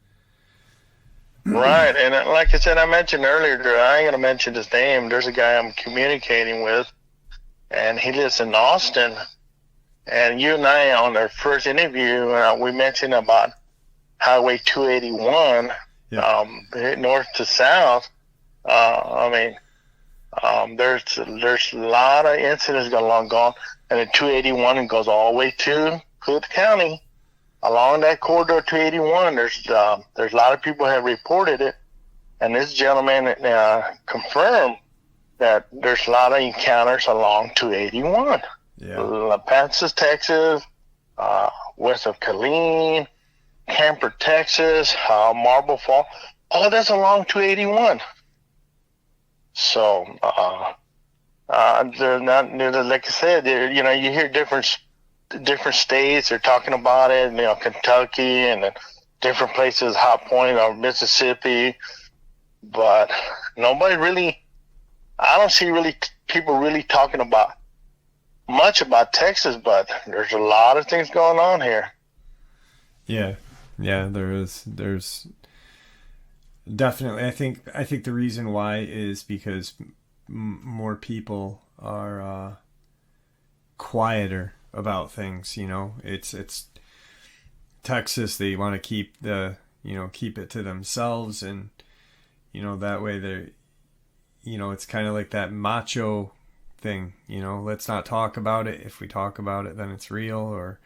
Right, and like I said, I mentioned earlier, I ain't going to mention his name. There's a guy I'm communicating with, and he lives in Austin. And you and I, on our first interview, we mentioned about Highway 281, north to south. There's a lot of incidents going on, and the 281 goes all the way to Hood County. Along that corridor 281, there's a lot of people have reported it, and this gentleman confirmed that there's a lot of encounters along 281. Yeah. La Paz, Texas, west of Killeen, Camper, Texas, Marble Fall, all that's along 281. So, they're not, like I said, you hear different states are talking about it, Kentucky and then different places, Hot Point or Mississippi, but nobody really, I don't see really people really talking about much about Texas, but there's a lot of things going on here. Yeah, there's definitely, I think the reason why is because more people are quieter about things. It's Texas. They want to keep keep it to themselves, and that way they're it's kind of like that macho thing. Let's not talk about it. If we talk about it, then it's real, or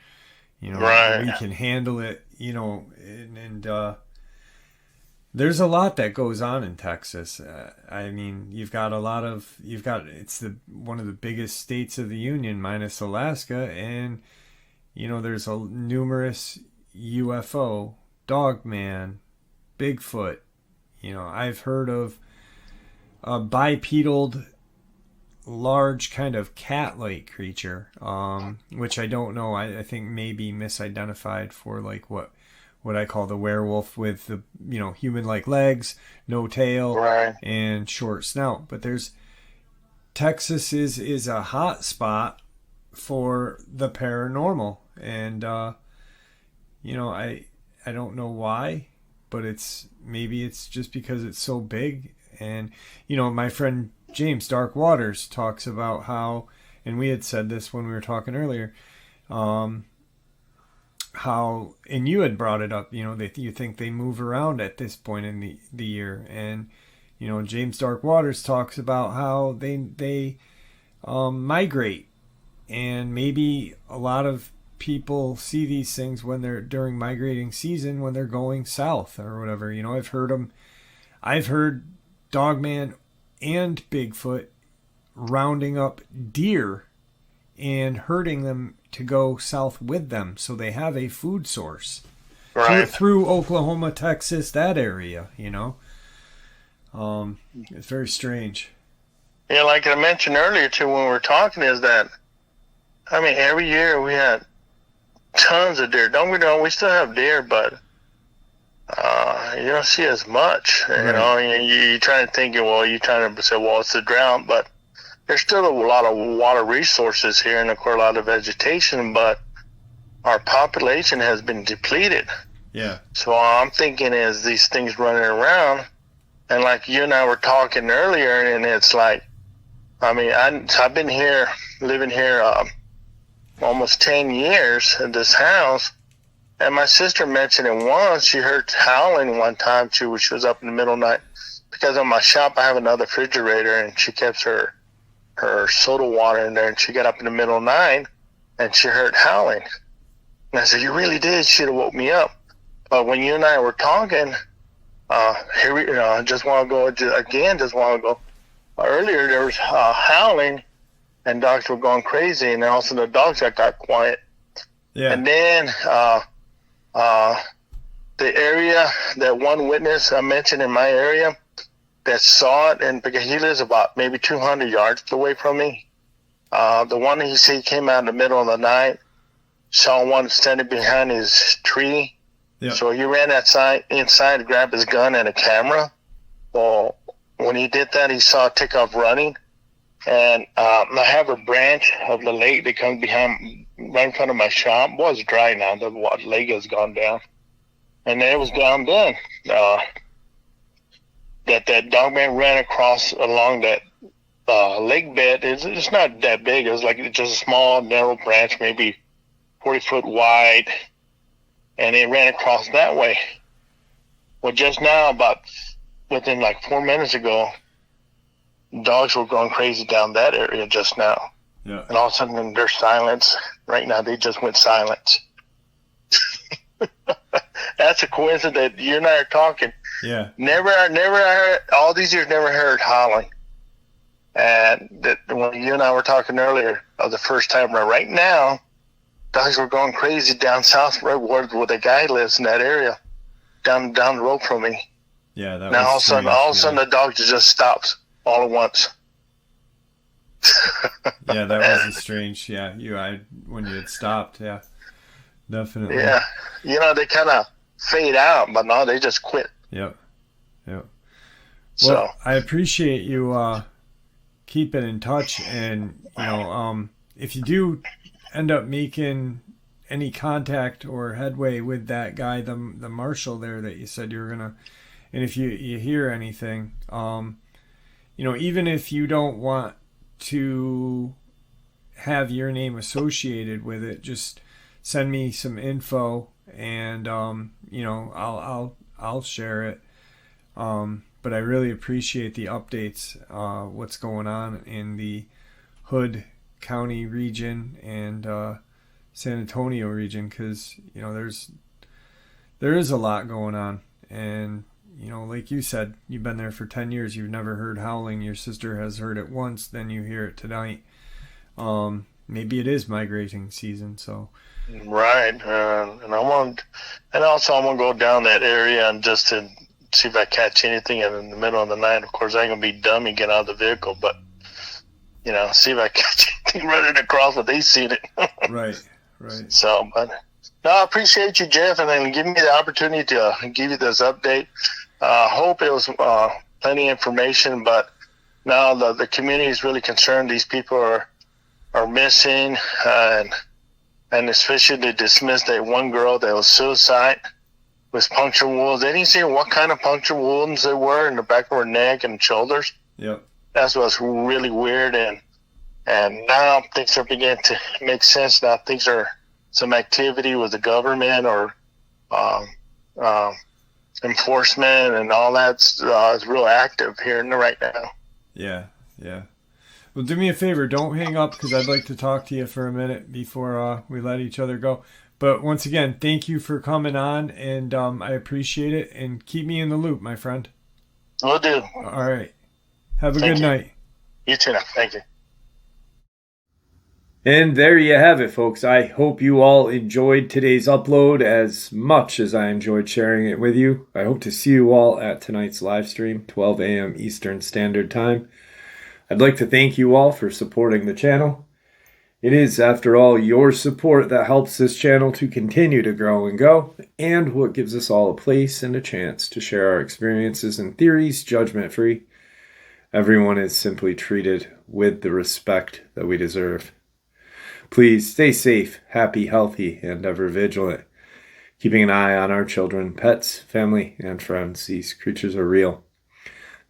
right. We can handle it. And there's a lot that goes on in Texas. You've got it's one of the biggest states of the union, minus Alaska, and there's numerous UFO, Dogman, Bigfoot. I've heard of a bipedal, large kind of cat-like creature, which I don't know. I think maybe misidentified for like what I call the werewolf with the human-like legs, no tail, right, and short snout. But Texas is a hot spot for the paranormal, and I don't know why, but maybe it's just because it's so big. And my friend James Dark Waters talks about how, and we had said this when we were talking earlier, how, and you had brought it up, that you think they move around at this point in the year, and James Dark Waters talks about how they migrate, and maybe a lot of people see these things when they're during migrating season, when they're going south or whatever. I've heard Dogman and Bigfoot rounding up deer and herding them to go south with them, so they have a food source. Right. Through Oklahoma, Texas, that area, it's very strange. Yeah, like I mentioned earlier too when we were talking, is that every year we had tons of deer. Don't we know we still have deer, but you don't see as much. Right. You try to think, you trying to say, it's the drought, but there's still a lot of water resources here, and of course a lot of vegetation, but our population has been depleted. Yeah. So I'm thinking is these things running around, and like you and I were talking earlier, and it's like, I've been living here almost 10 years in this house, and my sister mentioned it once. She heard howling one time. She was up in the middle of the night, because in my shop I have another refrigerator, and she keeps her soda water in there, and she got up in the middle of the night and she heard howling. And I said, you really did? She'd have woke me up. But when you and I were talking, just want to go earlier, there was howling, and dogs were going crazy, and then all of a sudden the dogs got quiet. Yeah. And then the area that one witness I mentioned in my area that saw it, and because he lives about maybe 200 yards away from me, The one he said came out in the middle of the night, saw one standing behind his tree. Yeah. So he ran inside to grab his gun and a camera. Well, when he did that, he saw it take off running. And I have a branch of the lake that comes behind, right in front of my shop. Well, it's dry now. The lake has gone down. And it was down then that Dogman ran across along that lake bed. It's not that big. It was like just a small, narrow branch, maybe 40 foot wide. And it ran across that way. Well, just now, within like 4 minutes ago, dogs were going crazy down that area just now. Yeah. And all of a sudden, there's silence. Right now, they just went silent. That's a coincidence that you and I are talking. Yeah. Never heard, all these years, never heard howling. And when you and I were talking earlier of the first time, right now, dogs were going crazy down South Road where the guy lives in that area, down the road from me. Yeah. That now was all of a sudden the dog just stops all at once. Yeah, that was strange. Yeah, when you had stopped. Yeah, definitely. Yeah, they kind of fade out, but no, they just quit. Yep. So well, I appreciate you keeping in touch, and if you do end up making any contact or headway with that guy, the marshal there that you said you were gonna, and if you hear anything, even if you don't want to have your name associated with it, just send me some info, and I'll share it. But I really appreciate the updates, what's going on in the Hood County region and San Antonio region, because there is a lot going on, and like you said, you've been there for 10 years, you've never heard howling. Your sister has heard it once, then you hear it tonight. Maybe it is migrating season, so. Right, and I'm gonna go down that area and just to see if I catch anything in the middle of the night. Of course, I ain't gonna be dumb and get out of the vehicle, but see if I catch anything running across what they seen it. Right. So, but no, I appreciate you, Jeff, and then giving me the opportunity to give you this update. Hope it was plenty of information, but now the community is really concerned. These people are missing, and especially they dismissed that one girl that was suicide with puncture wounds. They didn't say what kind of puncture wounds they were in the back of her neck and shoulders. Yep. That's what's really weird, and now things are beginning to make sense. Now things are some activity with the government or enforcement and all that's is real active here right now. Yeah. Well, do me a favor, don't hang up, because I'd like to talk to you for a minute before we let each other go. But once again, thank you for coming on, and I appreciate it, and keep me in the loop, my friend. Will do. All right. Have a good night. You too now. Thank you. And there you have it, folks. I hope you all enjoyed today's upload as much as I enjoyed sharing it with you. I hope to see you all at tonight's live stream, 12 a.m. Eastern Standard Time. I'd like to thank you all for supporting the channel. It is, after all, your support that helps this channel to continue to grow and go, and what gives us all a place and a chance to share our experiences and theories judgment-free. Everyone is simply treated with the respect that we deserve. Please stay safe, happy, healthy, and ever vigilant. Keeping an eye on our children, pets, family, and friends. These creatures are real.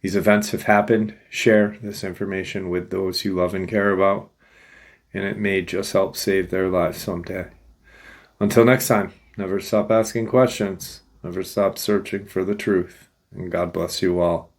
These events have happened. Share this information with those you love and care about, and it may just help save their lives someday. Until next time, never stop asking questions. Never stop searching for the truth. And God bless you all.